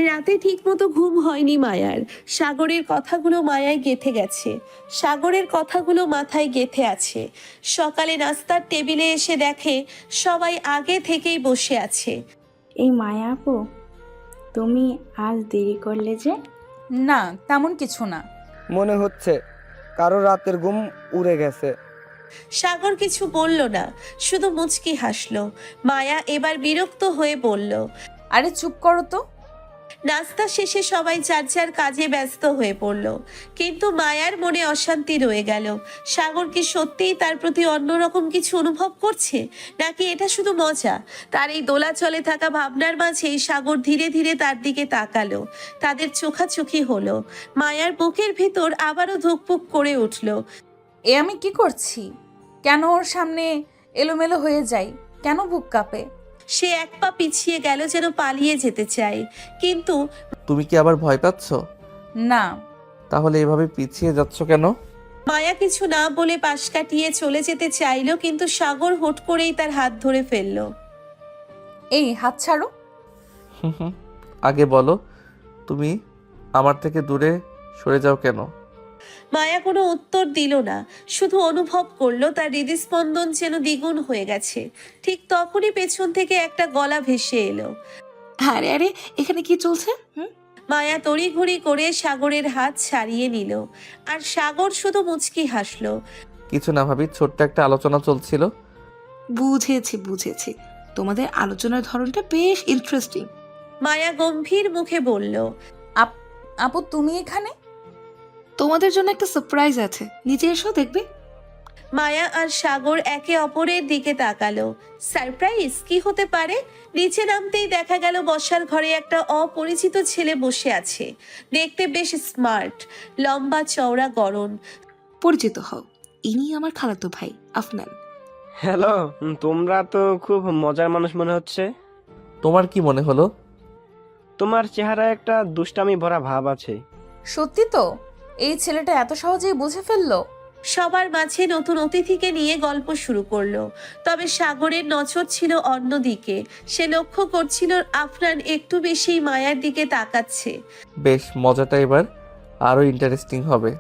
রাতে ঠিকমতো ঘুম হয়নি মায়ার। সাগরের কথাগুলো মায়ায় গেঁথে গেছে, সাগরের কথাগুলো মাথায় গেঁথে আছে। সকালে নাস্তার টেবিলে এসে দেখে সবাই আগে থেকেই বসে আছে।
এই মায়া আপু, তুমি আজ দেরি করলে যে?
না, তেমন কিছু না।
মনে হচ্ছে কারো রাতের ঘুম উড়ে গেছে।
সাগর কিছু বলল না, শুধু মুচকি হাসলো। মায়া এবার বিরক্ত হয়ে বলল,
আরে চুপ করো তো।
নাস্তা শেষে সবাই যার যার কাজে ব্যস্ত হয়ে পড়ল, কিন্তু মায়ার মনে অশান্তি রয়ে গেল। সাগর কি সত্যিই তার প্রতি অন্যরকম কিছু অনুভব করছে, নাকি এটা শুধু মজা? তার এই দোলাচলে থাকা ভাবনার মাঝেই সাগর ধীরে ধীরে তার দিকে তাকালো। তাদের চোখাচোখি হলো। মায়ার বুকের ভেতর আবারও ধুকপুক করে উঠল।
এ আমি কি করছি? কেন ওর সামনে এলোমেলো হয়ে যাই? কেন বুক কাঁপে?
সে এক পা পিছিয়ে গেল, যেন পালিয়ে যেতে চায়। কিন্তু
তুমি কি আবার ভয় পাচ্ছ?
না।
তাহলে এভাবে পিছিয়ে যাচ্ছ কেন?
মায়া কিছু না বলে পাশ কাটিয়ে চলে যেতে চাইলো, কিন্তু সাগর হুট করেই তার হাত ধরে ফেললো।
এই হাত ছাড়ো।
আগে বলো, তুমি আমার থেকে দূরে সরে যাও কেন?
মায়া কোনো উত্তর দিল না, শুধু অনুভব করলো তার হৃদস্পন্দন যেন দ্বিগুণ হয়ে গেছে। ঠিক তখনই পেছন থেকে একটা গলা ভেসে এলো।
আরে আরে, এখানে কি চলছে?
মায়া তড়িঘড়ি করে সাগরের হাত ছাড়িয়ে নিল, আর সাগর শুধু মুচকি হাসলো।
কিছু না ভাবি, ছোট্ট একটা আলোচনা চলছিল।
বুঝেছি। তোমাদের আলোচনার ধরনটা বেশ ইন্টারেস্টিং।
মায়া গম্ভীর মুখে বলল,
আপু তুমি এখানে?
তোমাদের জন্য একটা সারপ্রাইজ আছে, নিচে এসো দেখবে।
মায়া আর সাগর একে অপরের দিকে তাকালো। সারপ্রাইজ কি হতে পারে? নিচে নামতেই দেখা গেল বসার ঘরে একটা অপরিচিত ছেলে বসে আছে। দেখতে বেশ স্মার্ট, লম্বা চওড়া গড়ন।
পরিচিত হও, ইনি আমার খালাতো ভাই আফনান।
হ্যালো, তোমরা তো খুব মজার মানুষ মনে হচ্ছে।
তোমার কি মনে হলো?
তোমার চেহারায় একটা দুষ্টামি ভরা ভাব আছে।
সত্যি তো? এই ছেলেটা এত সহজেই বুঝে ফেললো?
সবার মাঝে নতুন অতিথিকে নিয়ে গল্প শুরু করলো। তবে সাগরের নজর ছিল অন্যদিকে। সে লক্ষ্য করছিল আফনান একটু বেশি মায়ার দিকে তাকাচ্ছে।
বেশ, মজাটা এবার আরো ইন্টারেস্টিং হবে।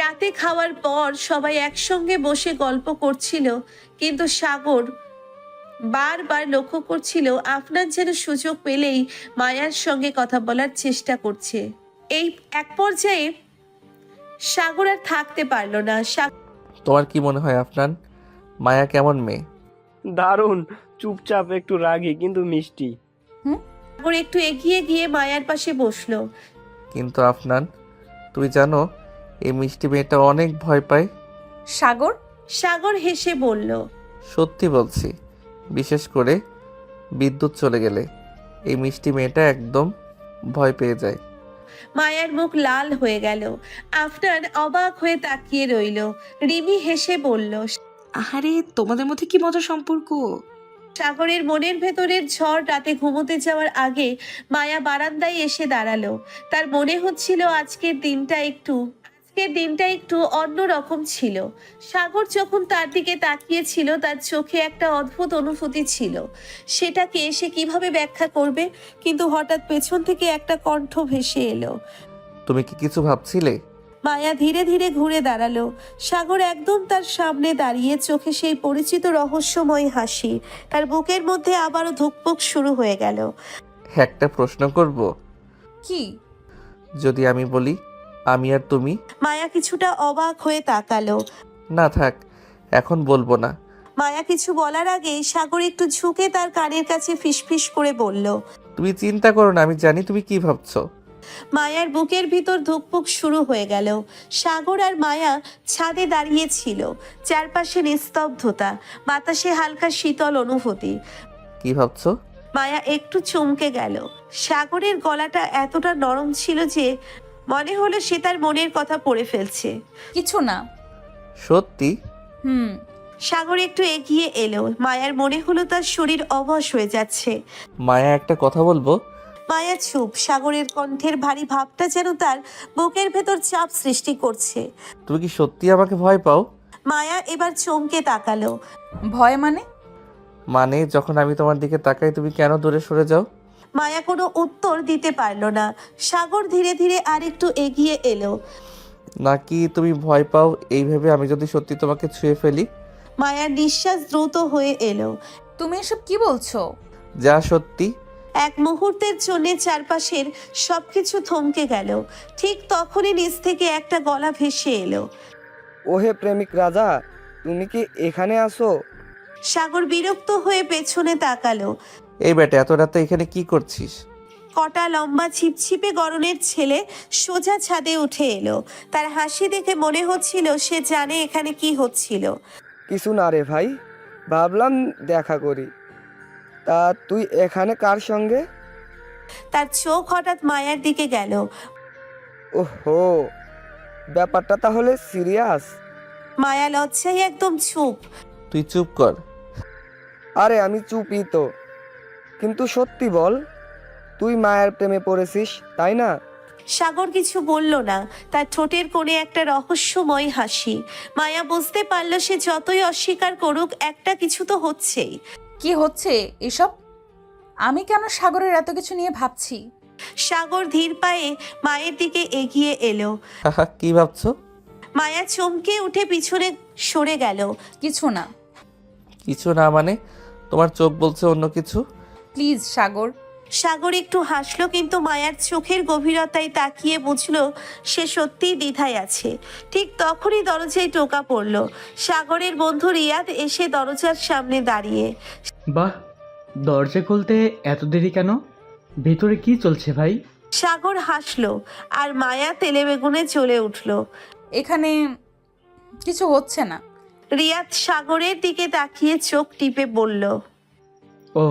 রাতে খাওয়ার পর সবাই একসঙ্গে বসে গল্প করছিল, কিন্তু সাগর বারবার লক্ষ্য করছিল আফনান যেন সুযোগ পেলেই মায়ার সঙ্গে কথা বলার চেষ্টা করছে। এই এক পর্যায়ে সাগর আর থাকতে পারল না।
তোমার কি মনে হয় আফনান, মায়া কেমন মেয়ে?
দারুণ, চুপচাপ, একটু রাগী কিন্তু মিষ্টি।
সাগর একটু এগিয়ে গিয়ে মায়ার পাশে বসলো।
কিন্তু আফনান, তুই জানো এই মিষ্টি মেয়েটা অনেক ভয় পায়।
সাগর হেসে বলল,
সত্যি বলছি, বিশেষ করে বিদ্যুৎ চলে গেলে এই মিষ্টি মেয়েটা একদম ভয় পেয়ে যায়।
মায়ার মুখ লাল হয়ে গেল। আফনান অবাক হয়ে তাকিয়ে রইল। রিমি হেসে বলল,
আহারে, তোমাদের মধ্যে কি মজার সম্পর্ক।
সাগরের মনের ভেতরের ঝড় রাতে ঘুমোতে যাওয়ার আগে মায়া বারান্দায় এসে দাঁড়ালো। তার মনে হচ্ছিল আজকের দিনটা একটু অন্যরকম ছিল। সাগর যখন তার দিকে তাকিয়েছিল, তার চোখে একটা অদ্ভুত অনুভূতি ছিল। সেটাকে সে কিভাবে ব্যাখ্যা করবে? কিন্তু হঠাৎ পেছন থেকে একটা কণ্ঠ ভেসে এলো।
তুমি কি কিছু ভাবছিলে?
মায়া ধীরে ধীরে ঘুরে দাঁড়ালো। সাগর একদম তার সামনে দাঁড়িয়ে, চোখে সেই পরিচিত রহস্যময় হাসি। তার বুকের মধ্যে আবারও ধুকপুক শুরু হয়ে গেল।
একটা প্রশ্ন করব?
কি?
যদি আমি বলি আমি আর তুমি?
মায়া কিছুটা অবাক হয়ে তাকালো।
না থাক, এখন বলবো না।
মায়া কিছু বলার আগেই সাগর একটু ঝুঁকে তার কানের কাছে ফিসফিস করে বলল,
তুমি চিন্তা করো না, আমি জানি তুমি কি ভাবছো।
মায়ার বুকের ভিতর ধুকপুক শুরু হয়ে গেল। সাগর আর মায়া ছাদে দাঁড়িয়ে ছিল। চারপাশে নিস্তব্ধতা, বাতাসে হালকা শীতল অনুভূতি।
কি ভাবছো?
মায়া একটু চমকে গেল। সাগরের গলাটা এতটা নরম ছিল যে মনে হলো সে তার মনের কথা পড়ে ফেলছে।
কিছু না।
সত্যি?
সাগর একটু এগিয়ে এলো। মায়ার মনে হলো তার শরীর অবশ হয়ে যাচ্ছে।
মায়া, একটা কথা বলবো?
মায়া চুপ। সাগরের কণ্ঠের ভারী ভাবটা যেন তার বুকের ভেতর চাপ সৃষ্টি করছে।
তুমি কি সত্যি আমাকে ভয় পাও?
মায়া এবার চমকে তাকালো।
ভয় মানে?
মানে যখন আমি তোমার দিকে তাকাই তুমি কেন দূরে সরে যাও?
মায়া কোনো উত্তর দিতে পারল না। সাগর ধীরে ধীরে আরেকটু এগিয়ে এলো।
নাকি তুমি ভয় পাও এই ভেবে আমি যদি সত্যি তোমাকে ছুঁয়ে ফেলি?
মায়ার নিঃশ্বাস দ্রুত হয়ে এলো।
তুমি এসব কি বলছো?
যা সত্যি।
এক মুহূর্তের জন্য চারপাশের সবকিছু থমকে গেল। ঠিক তখনই নিচ থেকে একটা গলা ভেসে এলো।
ওহে প্রেমিক রাজা, তুমি কি এখানে আসো?
সাগর বিরক্ত হয়ে পেছনে তাকালো।
এই বেটা, এত রাতে এখানে কি করছিস?
কটা লম্বা ছিপছিপে গড়নের ছেলে সোজা ছাদে উঠে এলো। তার হাসি দেখে মনে হচ্ছিল সে জানে এখানে কি হচ্ছিল।
কিছু না রে ভাই, ভাবলাম দেখা করি। তা তুই এখানে কার সঙ্গে?
তার চোখ হঠাৎ মায়ার দিকে গেল।
ওহো, ব্যাপারটা তাহলে সিরিয়াস।
মায়া লজ্জায় একদম চুপ।
তুই চুপ কর।
আরে আমি চুপই তো, কিন্তু সত্যি বল, তুই মায়ের প্রেমে পড়েছিস তাই না?
সাগর কিছু বলল না, তার ঠোঁটের কোণে একটা রহস্যময় হাসি। মায়া বুঝতে পারল সে যতই অস্বীকার করুক একটা কিছু তো হচ্ছেই।
কি হচ্ছে এসব? আমি কেন সাগরের এত কিছু নিয়ে ভাবছি?
সাগর ধীর পায়ে মায়ের দিকে এগিয়ে এলো।
হাহা, কি ভাবছো?
মায়া চমকে উঠে পিছনে সরে গেল।
কিছু না।
কিছু না মানে? তোমার চোখ বলছে অন্য কিছু।
প্লিজ সাগর।
সাগর একটু হাসলো, কিন্তু মায়ার চোখের গভীরতায় তাকিয়ে বুঝলো সে সত্যিই দ্বিধায় আছে। ঠিক তখনই দরজায় টোকা পড়ল। সাগরের বন্ধু রিয়াদ এসে দরজার সামনে দাঁড়িয়ে।
বাহ, দরজা খুলতে এত দেরি কেন? ভেতরে কি চলছে ভাই?
সাগর হাসলো আর মায়া তেলে বেগুনে চলে উঠল।
এখানে কিছু হচ্ছে না।
রিয়াদ সাগরের দিকে তাকিয়ে চোখ টিপে বলল,
ও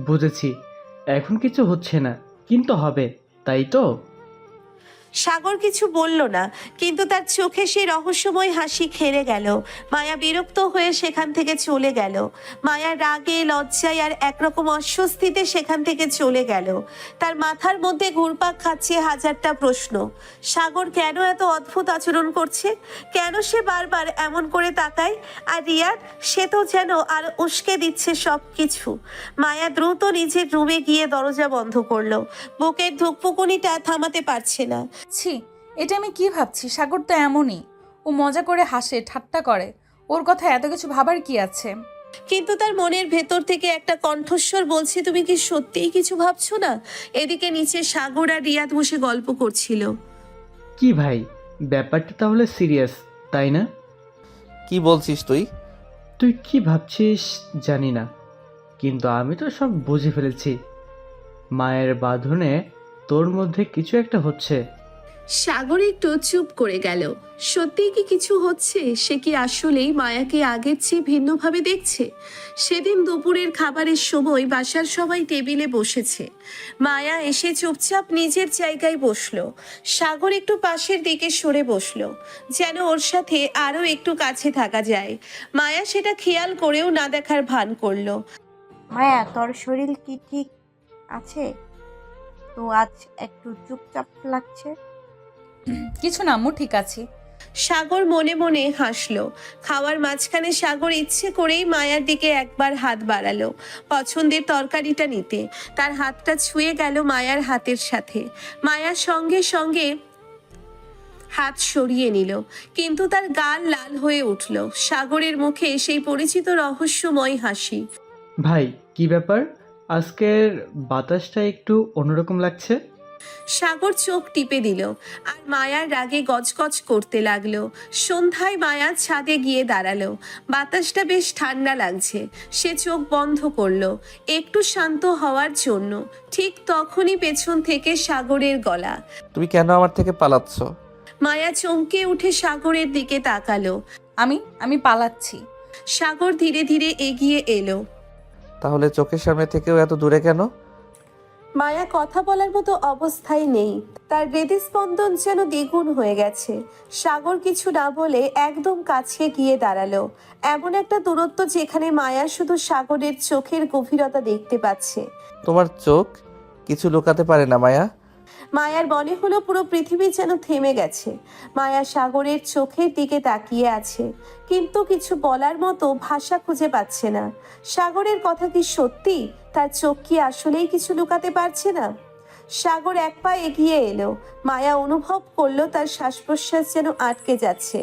বুঝেছি, এখন কিছু হচ্ছে না, কিন্তু হবে, তাই তো?
সাগর কিছু বলল না, কিন্তু তার চোখে সেই রহস্যময় হাসি খেলে গেল। মায়া বিরক্ত হয়ে সেখান থেকে চলে গেল। মায়া রাগে, লজ্জায় আর একরকম অস্বস্তিতে সেখান থেকে চলে গেল। তার মাথার মধ্যে ঘুরপাক খাচ্ছে হাজারটা প্রশ্ন। সাগর কেন এত অদ্ভুত আচরণ করছে? কেন সে বারবার এমন করে তাকায়? আর রিয়াদ, সে তো যেন আর উস্কে দিচ্ছে সব কিছু। মায়া দ্রুত নিজের রুমে গিয়ে দরজা বন্ধ করলো। বুকের ধুকপুকুনিটা থামাতে পারছে না।
ছি, এটা আমি কি ভাবছি? সাগর তো এমনই। ও মজা করে হাসে, ঠাট্টা করে। ওর কথা এত কিছু ভাবার কি আছে?
কিন্তু তার মনের ভেতর থেকে একটা কণ্ঠস্বর বলছে, তুমি কি সত্যিই কিছু ভাবছো না? এদিকে নিচে সাগর আর রিয়াদ বসে গল্প করছিল।
কি ভাই, ব্যাপারটা তাহলে সিরিয়াস, তাই না?
কি বলছিস তুই?
তুই কি ভাবছিস জানি না, কিন্তু আমি তো সব বুঝে ফেলেছি। মায়ের বাঁধনে তোর মধ্যে কিছু একটা হচ্ছে।
সাগর একটু চুপ করে গেল। সত্যিই কি কিছু হচ্ছে? সে কি আসলেই মায়াকে আগের চেয়ে ভিন্নভাবে দেখছে? সেদিন দুপুরের খাবারের সময় বাসার সবাই টেবিলে বসেছে। মায়া এসে চুপচাপ নিজের জায়গায় বসলো। সাগর একটু পাশের দিকে সরে বসলো, যেন ওর সাথে আরো একটু কাছে থাকা যায়। মায়া সেটা খেয়াল করেও না দেখার ভান করলো।
মায়া, তোর শরীর কি ঠিক আছে? তো আজ একটু চুপচাপ লাগছে।
কিছু না আম্মু, ঠিক আছে।
সাগর মনে মনে হাসলো। খাওয়ার মাঝখানে সাগর ইচ্ছে করেই মায়ার দিকে একবার হাত বাড়ালো, পছন্দের তরকারিটা নিতে। তার হাতটা ছুঁয়ে গেল মায়ার হাতের সাথে। মায়ার সঙ্গে সঙ্গে হাত সরিয়ে নিল, কিন্তু তার গাল লাল হয়ে উঠল। সাগরের মুখে সেই পরিচিত রহস্যময় হাসি।
ভাই, কি ব্যাপার? আজকের বাতাসটা একটু অন্যরকম লাগছে।
সাগর চোখ টিপে দিল আর মায়ার রাগে গজগজ করতে লাগলো। সন্ধ্যায় মায়া ছাদে গিয়ে দাঁড়ালো। বাতাসটা বেশ ঠান্ডা লাগছে। সে চোখ বন্ধ করলো একটু শান্ত হওয়ার জন্য। ঠিক তখনই পেছন থেকে সাগরের গলা।
তুমি কেন আমার থেকে পালাচ্ছ?
মায়া চমকে উঠে সাগরের দিকে তাকালো।
আমি পালাচ্ছি।
সাগর ধীরে ধীরে এগিয়ে এলো।
তাহলে চোখের সামনে থেকেও এত দূরে কেন?
মায়া কথা বলার মতো অবস্থায় নেই। তার হৃদস্পন্দন যেন দ্বিগুণ হয়ে গেছে। সাগর কিছু না বলে একদম কাছে গিয়ে দাঁড়ালো, এমন একটা দূরত্ব যেখানে মায়া শুধু সাগরের চোখের গভীরতা দেখতে পাচ্ছে।
তোমার চোখ কিছু লুকাতে পারে না মায়া।
মায়ার মনে হলো পুরো পৃথিবী যেন থেমে গেছে। মায়া সাগরের চোখের দিকে তাকিয়ে আছে, কিন্তু কিছু বলার মতো ভাষা খুঁজে পাচ্ছে না। সাগরের কথা কি সত্যি? তার চোখ কি আসলেই কিছু লুকাতে পারছে না? সাগর এক পা এগিয়ে এলো। মায়া অনুভব করলো তার শ্বাস প্রশ্বাস যেন আটকে যাচ্ছে।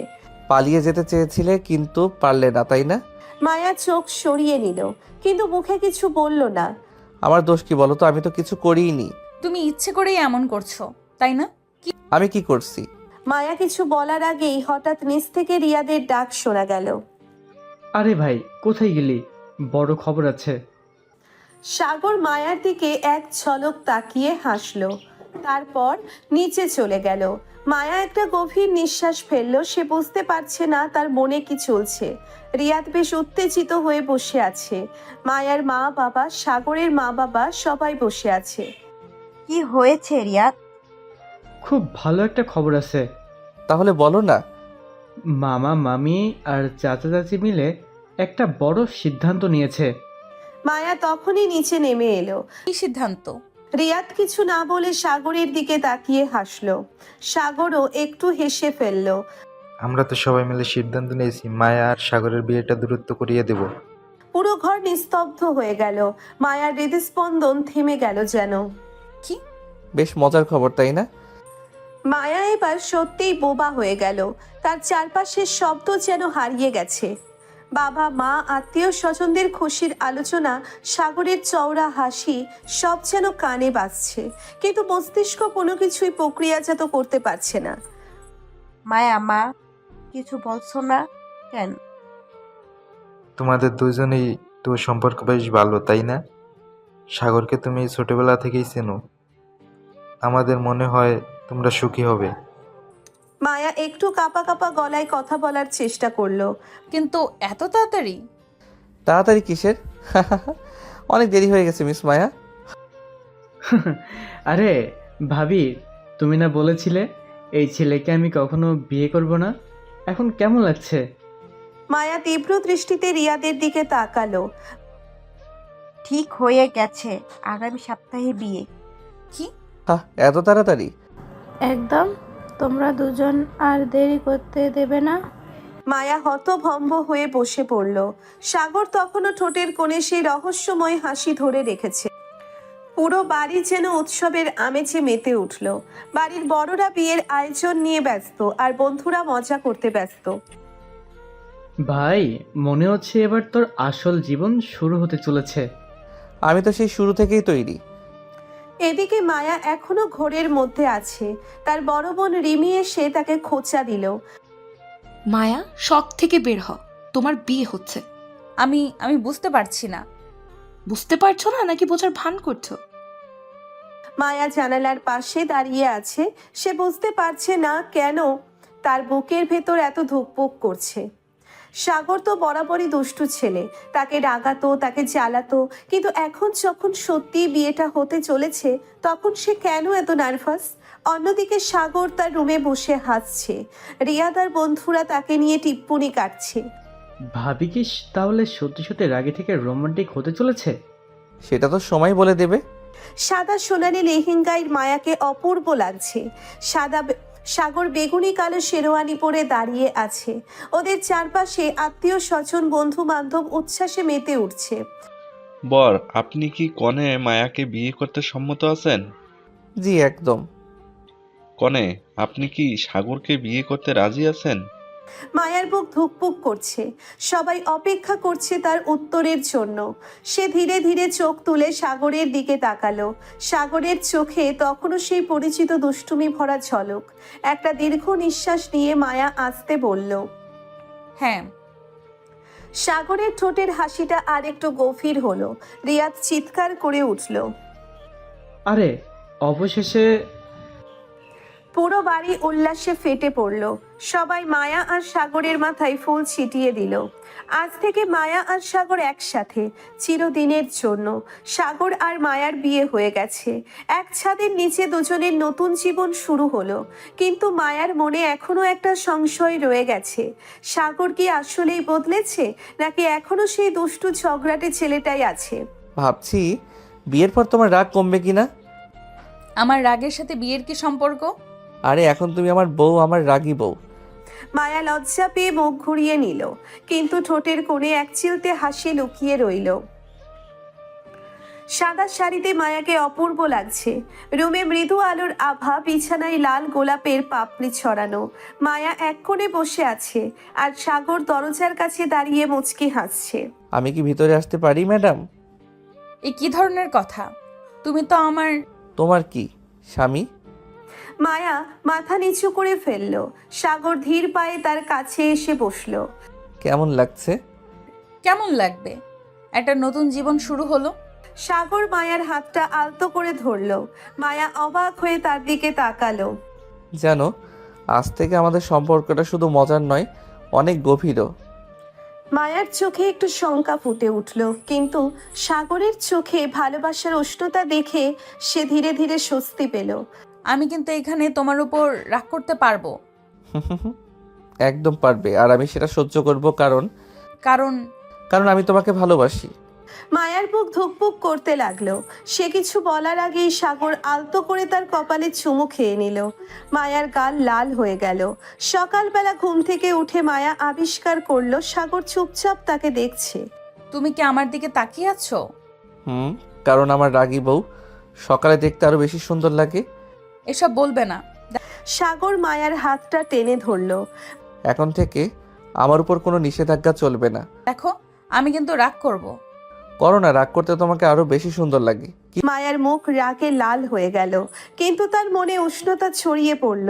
পালিয়ে যেতে চেয়েছিলে কিন্তু পারলে না, তাই না?
মায়া চোখ সরিয়ে নিল, কিন্তু মুখে কিছু বলল না।
আমার দোষ কি বলো তো? আমি তো কিছু করিনি।
তুমি ইচ্ছে করেই এমন করছো, তাই না?
আমি কি করছি?
মায়া কিছু বলার আগেই হঠাৎ নিচ থেকে রিয়াদের ডাক শোনা গেল।
আরে ভাই, কোথায় গেলি? বড় খবর আছে।
সাগর মায়ার দিকে এক ঝলক তাকিয়ে হাসলো, তারপর নিচে চলে গেল। মায়া একটা গভীর নিঃশ্বাস ফেললো। সে বুঝতে পারছে না তার মনে কি চলছে। রিয়াদ বেশ উত্তেজিত হয়ে বসে আছে। মায়ার মা বাবা, সাগরের মা বাবা সবাই বসে আছে।
কি হয়েছে রিয়াদ?
খুব ভালো একটা খবর আছে।
তাহলে বলো না।
মামা মামি আর চাচা চাচি মিলে একটা বড় সিদ্ধান্ত নিয়েছে।
মায়া তখনই নিচে নেমে এলো।
কি সিদ্ধান্ত?
রিয়াদ কিছু না বলে সাগরের দিকে তাকিয়ে হাসলো। সাগরও একটু হেসে ফেললো।
আমরা তো সবাই মিলে সিদ্ধান্ত নিয়েছি মায়া আর সাগরের বিয়েটা দূরত্ব করিয়ে দেব।
পুরো ঘর নিস্তব্ধ হয়ে গেল। মায়ার হৃদস্পন্দন থেমে গেল যেন।
কি?
বেশ মজার খবর, তাই না?
মায়া এবার সত্যিই বোবা হয়ে গেল। তার চারপাশের শব্দ যেন হারিয়ে গেছে। বাবা, মা, আত্মীয় স্বজনদের খুশির আলোচনা, সাগরের চওড়া হাসি, সব যেন কানে বাজছে, কিন্তু মস্তিষ্ক কোনো কিছুই প্রক্রিয়াজাত করতে পারছে না।
মায়া, মা কিছু বলছো না কেন?
তোমাদের দুজনেই তো সম্পর্ক বেশ ভালো, তাই না? সাগরকে তুমি ছোটবেলা থেকেই চেনো। আমাদের মনে হয় তোমরা সুখী হবে।
মায়া একটু কাঁপা কাঁপা গলায় কথা বলার চেষ্টা করলো।
কিন্তু এত তাড়াতাড়ি?
তাড়াতাড়ি কিসের? অনেক দেরি হয়ে গেছে মিস মায়া।
আরে ভাবি, তুমি না বলেছিলে এই ছেলেকে আমি কখনো বিয়ে করব না? এখন কেমন লাগছে?
মায়া তীব্র দৃষ্টিতে রিয়াদের দিকে তাকালো।
ঠিক হয়ে গেছে, আগামী সপ্তাহে বিয়ে।
কি?
এত তাড়াতাড়ি?
একদম। তোমরা দুজন আর দেরি করতে দেবে না।
মায়া হতভম্ব হয়ে বসে পড়ল। সাগর তখনও ঠোঁটের কোণে সেই রহস্যময় হাসি ধরে রেখেছে। পুরো বাড়ি যেন উৎসবের আমেজে মেতে উঠল। বাড়ির বড়রা বিয়ের আয়োজন নিয়ে ব্যস্ত, আর বন্ধুরা মজা করতে ব্যস্ত।
ভাই, মনে হচ্ছে এবার তোর আসল জীবন শুরু হতে চলেছে।
আমি তো সেই শুরু থেকেই তৈরি।
এদিকে মায়া এখনো ঘোরের মধ্যে আছে। তার বড় বোন রিমি এসে তাকে খোঁচা দিল।
মায়া, শখ থেকে বের হ, তোমার বিয়ে হচ্ছে।
আমি বুঝতে পারছি না।
বুঝতে পারছো না নাকি বোঝার ভান করছো?
মায়া জানালার পাশে দাঁড়িয়ে আছে। সে বুঝতে পারছে না কেন তার বুকের ভেতর এত ধুকপুক করছে। সাগর তো বরাবরই দুষ্টু ছেলে, তাকে রাগাতো, তাকে জ্বালাতো, কিন্তু এখন যখন সত্যি বিয়েটা হতে চলেছে তখন সে কেন এত নার্ভাস? অন্যদিকে সাগর তার রুমে বসে হাসছে। রিয়াদ আর বন্ধুরা তাকে নিয়ে টিপ্পনি কাটছে।
ভাবি কি তাহলে সত্যি সত্যি রাগে থেকে রোমান্টিক হতে চলেছে?
সেটা তো সময় বলে দেবে।
সাদা সোনালি লেহেঙ্গায় মায়াকে অপূর্ব লাগছে। সাগর বেগুনি কালো শেরওয়ানি পরে দাঁড়িয়ে আছে। ওদের চারপাশে আত্মীয় স্বজন, বন্ধু বান্ধব উচ্ছ্বাসে মেতে উঠছে।
বর, আপনি কি কনে মায়াকে বিয়ে করতে সম্মত আছেন?
জি একদম।
কনে, আপনি কি সাগরকে বিয়ে করতে রাজি আছেন?
মায়ার বুক ধুকপুক করছে। সবাই অপেক্ষা করছে তার উত্তরের জন্য। সে ধীরে ধীরে চোখ তুলে সাগরের দিকে তাকালো। সাগরের চোখে তখনও সেই পরিচিত দুষ্টুমি ভরা ঝলক। একটা দীর্ঘ নিঃশ্বাস নিয়ে মায়া আস্তে বলল,
হ্যাঁ।
সাগরের ঠোঁটের হাসিটা আর একটু গভীর হলো। রিয়াদ চিৎকার করে উঠল।
আরে অবশেষে!
পুরো বাড়ি উল্লাসে ফেটে পড়ল। সবাই মায়া আর সাগরের মাথায় ফুল ছিটিয়ে দিল। আজ থেকে মায়া আর সাগর একসাথে, চিরদিনের জন্য। সাগর আর মায়ার বিয়ে হয়ে গেছে। এক ছাদের নিচে দুজনের নতুন জীবন শুরু হলো। কিন্তু মায়ার মনে এখনো একটা সংশয় রয়ে গেছে। সাগর কি আসলেই বদলেছে, নাকি এখনো সেই দুষ্টু ঝগড়াটে ছেলেটাই আছে?
ভাবছি বিয়ের পর তোমার রাগ কমবে কিনা।
আমার রাগের সাথে বিয়ের কি সম্পর্ক?
আরে এখন তুমি আমার বউ, আমার রাগী বউ।
মায়া লজ্জা পেয়ে মুখ ঘুরিয়ে নিল, কিন্তু ঠোঁটের কোণে এক চিলতে হাসি লুকিয়ে রইল। সাদা শাড়িতে মায়াকে অপূর্ব লাগছে। রুমে মৃদু আলোর আভা, বিছানায় লাল গোলাপের পাপড়ি ছড়ানো। মায়া এক কোণে বসে আছে, আর সাগর দরজার কাছে দাঁড়িয়ে মুচকি হাসছে।
আমি কি ভিতরে আসতে পারি ম্যাডাম?
এই কি ধরনের কথা? তুমি তো আমার...
তোমার কি স্বামী?
মায়া মাথা নিচু করে ফেলল। সাগর ধীর পায়ে তার কাছে এসে বসল।
কেমন লাগছে?
কেমন লাগবে? একটা নতুন জীবন শুরু হলো।
সাগর মায়ার হাতটা আলতো করে ধরল। মায়া অবাক হয়ে তার দিকে তাকালো।
জানো, আজ থেকে আমাদের সম্পর্কটা শুধু মজার নয়, অনেক গভীরও।
মায়ার চোখে একটু শঙ্কা ফুটে উঠল, কিন্তু সাগরের চোখে ভালোবাসার উষ্ণতা দেখে সে ধীরে ধীরে স্বস্তি পেল।
আমি কিন্তু এখানে তোমার উপর রাগ করতে পারবো।
একদম পারবে, আর আমি সেটা সহ্য করব, কারণ
কারণ
কারণ আমি তোমাকে ভালোবাসি।
মায়ার বুক ধুকপুক করতে লাগলো। সে কিছু বলার আগেই সাগর আলতো করে তার কপালে চুমু খেয়ে নিল। মায়ার গাল লাল হয়ে গেল। সকালবেলা ঘুম থেকে উঠে মায়া আবিষ্কার করলো সাগর চুপচাপ তাকে দেখছে।
তুমি কি আমার দিকে তাকিয়ে আছো?
কারণ আমার রাগী বউ সকালে দেখতে আরো বেশি সুন্দর লাগে।
এসব বলবে না।
সাগর মায়ার হাতটা টেনে ধরলো।
এখন থেকে আমার উপর কোনো নিষেধাজ্ঞা চলবে না।
দেখো, আমি কিন্তু রাগ করব।
করো না, রাগ করতে তোমাকে আরো বেশি সুন্দর লাগে।
মায়ার মুখ রাগে লাল হয়ে গেল, কিন্তু তার মনে উষ্ণতা ছড়িয়ে পড়ল।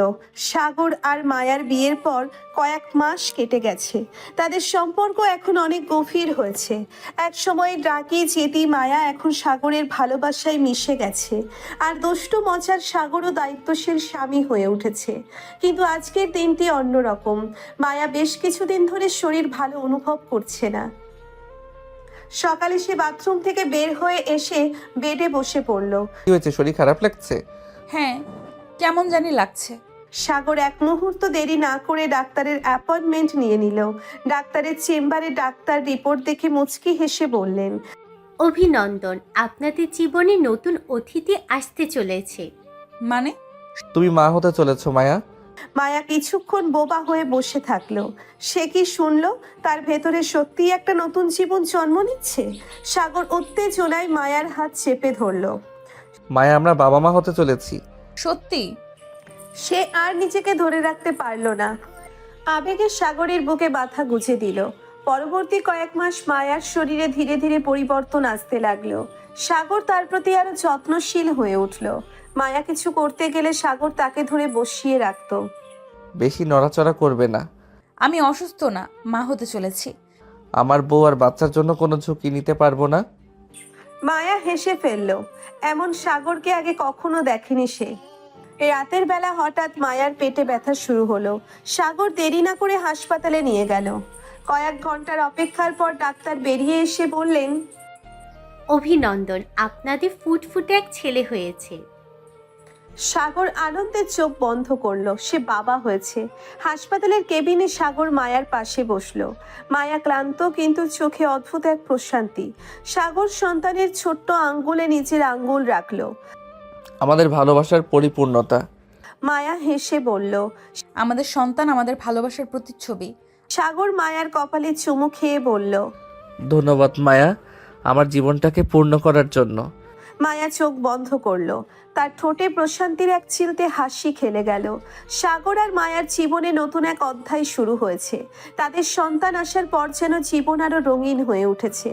সাগর আর মায়ার বিয়ের পর কয়েক মাস কেটে গেছে। তাদের সম্পর্ক এখন অনেক গভীর হয়েছে। এক সময় রাগী জেদি মায়া এখন সাগরের ভালোবাসায় মিশে গেছে। আর দুষ্টু মজার সাগরও দায়িত্বশীল স্বামী হয়ে উঠেছে। কিন্তু আজকের দিনটি অন্যরকম। মায়া বেশ কিছুদিন ধরে শরীর ভালো অনুভব করছে না। সকালে সে বাথরুম থেকে বের হয়ে এসে বেডে বসে পড়ল।
কি হয়েছে, শরীর খারাপ লাগছে?
হ্যাঁ, কেমন জানি লাগছে।
সাগর এক মুহূর্ত দেরি না করে ডাক্তারের অ্যাপয়েন্টমেন্ট নিয়ে নিল। ডাক্তারের চেম্বারে ডাক্তার রিপোর্ট দেখে মুচকি হেসে বললেন,
অভিনন্দন, আপনাদের জীবনে নতুন অতিথি আসতে চলেছে।
মানে?
তুমি মা হতে চলেছো মায়া।
মায়া কিছুক্ষণ বোবা হয়ে বসে থাকলো। সে কি শুনলো? তার ভেতরে সত্যিই একটা নতুন জীবন জন্ম নিচ্ছে। সাগর উত্তেজনায় মায়ার হাত চেপে ধরলো।
মায়া, আমরা বাবা মা হতে চলেছি।
সত্যি?
সে আর নিজেকে ধরে রাখতে পারলো না। আবেগে সাগরের বুকে ব্যথা গুঁজে দিল। পরবর্তী কয়েক মাস মায়ার শরীরে ধীরে ধীরে পরিবর্তন আসতে লাগলো। সাগর তার প্রতি আরো যত্নশীল হয়ে উঠল। মায়া কিছু করতে গেলে সাগর তাকে ধরে বসিয়ে রাখতো।
বেশি নড়াচড়া করবে না।
আমি অসুস্থ না, মা হতে চলেছি।
আমার বউ আর বাচ্চার জন্য কোনো ঝুঁকি নিতে পারবো না।
মায়া হেসে ফেলল। এমন সাগরকে আগে কখনো দেখেনি সে। রাতের বেলা হঠাৎ মায়ার পেটে ব্যথা শুরু হলো। সাগর দেরি না করে হাসপাতালে নিয়ে গেল। কয়েক ঘন্টার অপেক্ষার পর ডাক্তার বেরিয়ে এসে বললেন,
অভিনন্দন, আপনাদের ফুটফুটে এক ছেলে হয়েছে।
সাগর আনন্দের চোখ বন্ধ করলো। সে বাবা হয়েছে। হাসপাতালের কেবিনে সাগর মায়ার পাশে বসলো। মায়া ক্লান্ত, কিন্তু চোখে অদ্ভুত এক প্রশান্তি। সাগর সন্তানের ছোট্ট আঙ্গুলে নিজের আঙ্গুল রাখলো।
আমাদের ভালোবাসার পরিপূর্ণতা।
মায়া হেসে বলল,
আমাদের সন্তান আমাদের ভালোবাসার প্রতিচ্ছবি।
সাগর মায়ার কপালে চুমু খেয়ে বলল,
ধন্যবাদ মায়া, আমার জীবনটাকে পূর্ণ করার জন্য।
মায়া চোখ বন্ধ করলো। তার ঠোঁটে প্রশান্তির এক চিলতে হাসি খেলে গেল। সাগর আর মায়ার জীবনে নতুন এক অধ্যায় শুরু হয়েছে। তাদের সন্তান আসার পর যেন জীবন আরো রঙিন হয়ে উঠেছে।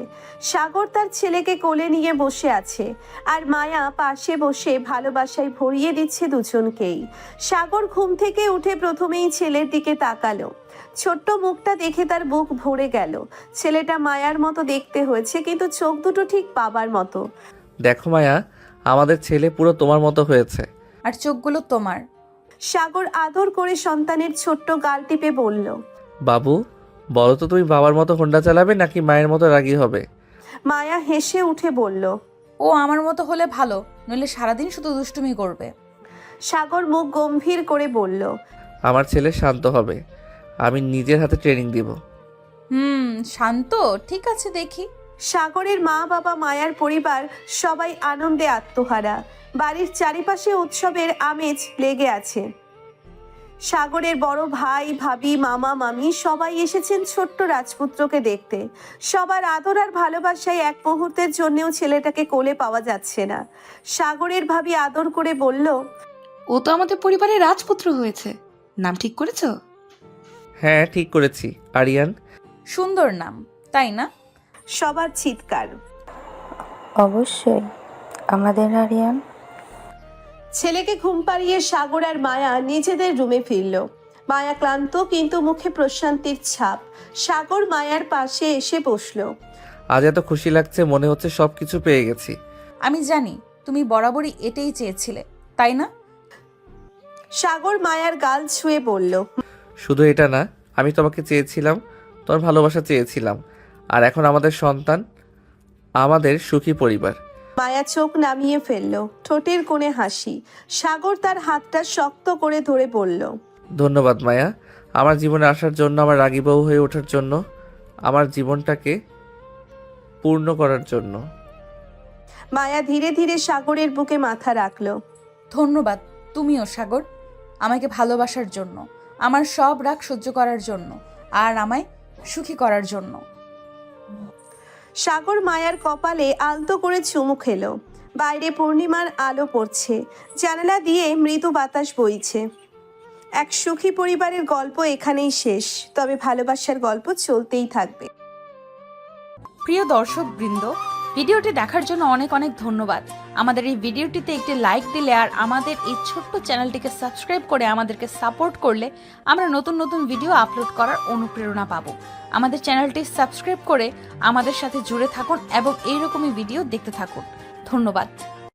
সাগর তার ছেলেকে কোলে নিয়ে বসে আছে, আর মায়া পাশে বসে ভালোবাসায় ভরিয়ে দিচ্ছে দুজনকেই। সাগর ঘুম থেকে উঠে প্রথমেই ছেলের দিকে তাকালো। ছোট্ট মুখটা দেখে তার বুক ভরে গেল। ছেলেটা মায়ার মতো দেখতে হয়েছে, কিন্তু চোখ দুটো ঠিক বাবার মতো।
দেখো মায়া, আমাদের ছেলে পুরো তোমার মতো হয়েছে।
আর চোখগুলো তোমার।
সাগর আদর করে সন্তানের ছোট্ট গাল টিপে বলল,
বাবু, বলো তো তুমি বাবার মতো হোন্ডা চালাবে নাকি মায়ের মতো রাগী হবে?
মায়া হেসে উঠে বলল,
ও আমার মতো হলে ভালো, নইলে সারাদিন শুধু দুষ্টুমি করবে।
সাগর মুখ গম্ভীর করে বলল,
আমার ছেলে শান্ত হবে, আমি নিজের হাতে ট্রেনিং দিব।
শান্ত, ঠিক আছে, দেখি।
সাগরের মা বাবা, মায়ার পরিবার সবাই আনন্দে আত্মহারা। বাড়ির চারিপাশে উৎসবের আমেজ লেগে আছে। সাগরের বড় ভাই, ভাবি, মামা, মামি সবাই এসেছেন ছোট্ট রাজপুত্রকে দেখতে। সবার আদর আর ভালোবাসায় এক মুহূর্তের জন্যও ছেলেটাকে কোলে পাওয়া যাচ্ছে না। সাগরের ভাবি আদর করে বলল,
ও তো আমাদের পরিবারের রাজপুত্র হয়েছে। নাম ঠিক করেছো?
হ্যাঁ, ঠিক করেছি, আরিয়ান।
সুন্দর নাম, তাই না?
সবার চিৎকার।
অবশ্যই, আমাদের আরিয়ান।
ছেলেকে ঘুম পাড়িয়ে সাগর আর মায়া নিজেদের রুমে ফিরল। মায়া ক্লান্ত, কিন্তু মুখে প্রশান্তির ছাপ। সাগর মায়ার পাশে এসে বসলো।
আজ এত খুশি লাগছে, মনে হচ্ছে সবকিছু পেয়ে গেছি।
আমি জানি তুমি বরাবরই এটাই চেয়েছিলে, তাই না?
সাগর মায়ার গাল ছুঁয়ে বলল,
শুধু এটা না, আমি তোমাকে চেয়েছিলাম, তোমার ভালোবাসা চেয়েছিলাম, আর এখন আমাদের সন্তান, আমাদের সুখী পরিবার।
মায়া চোখ নামিয়ে ফেলল, ঠোঁটের কোণে হাসি। সাগর তার হাতটা শক্ত করে ধরে বলল,
ধন্যবাদ মায়া, আমার জীবনে আসার জন্য, আমার রাগী বউ হয়ে ওঠার জন্য, আমার জীবনটাকে পূর্ণ করার জন্য।
মায়া ধীরে ধীরে সাগরের বুকে মাথা রাখলো।
ধন্যবাদ তুমিও সাগর, আমাকে ভালোবাসার জন্য, আমার সব রাগ সহ্য করার জন্য, আর আমায় সুখী করার জন্য।
সাগর মায়ার কপালে আলতো করে চুমু খেলো। বাইরে পূর্ণিমার আলো পড়ছে, জানালা দিয়ে মৃদু বাতাস বইছে। এক সুখী পরিবারের গল্প এখানেই শেষ, তবে ভালোবাসার গল্প চলতেই থাকবে।
প্রিয় দর্শক বৃন্দ, ভিডিওটি দেখার জন্য অনেক অনেক ধন্যবাদ। আমাদের এই ভিডিওটিতে একটি লাইক দিলে আর আমাদের এই ছোট্ট চ্যানেলটিকে সাবস্ক্রাইব করে আমাদেরকে সাপোর্ট করলে আমরা নতুন নতুন ভিডিও আপলোড করার অনুপ্রেরণা পাবো। আমাদের চ্যানেলটি সাবস্ক্রাইব করে আমাদের সাথে জুড়ে থাকুন এবং এইরকমই ভিডিও দেখতে থাকুন। ধন্যবাদ।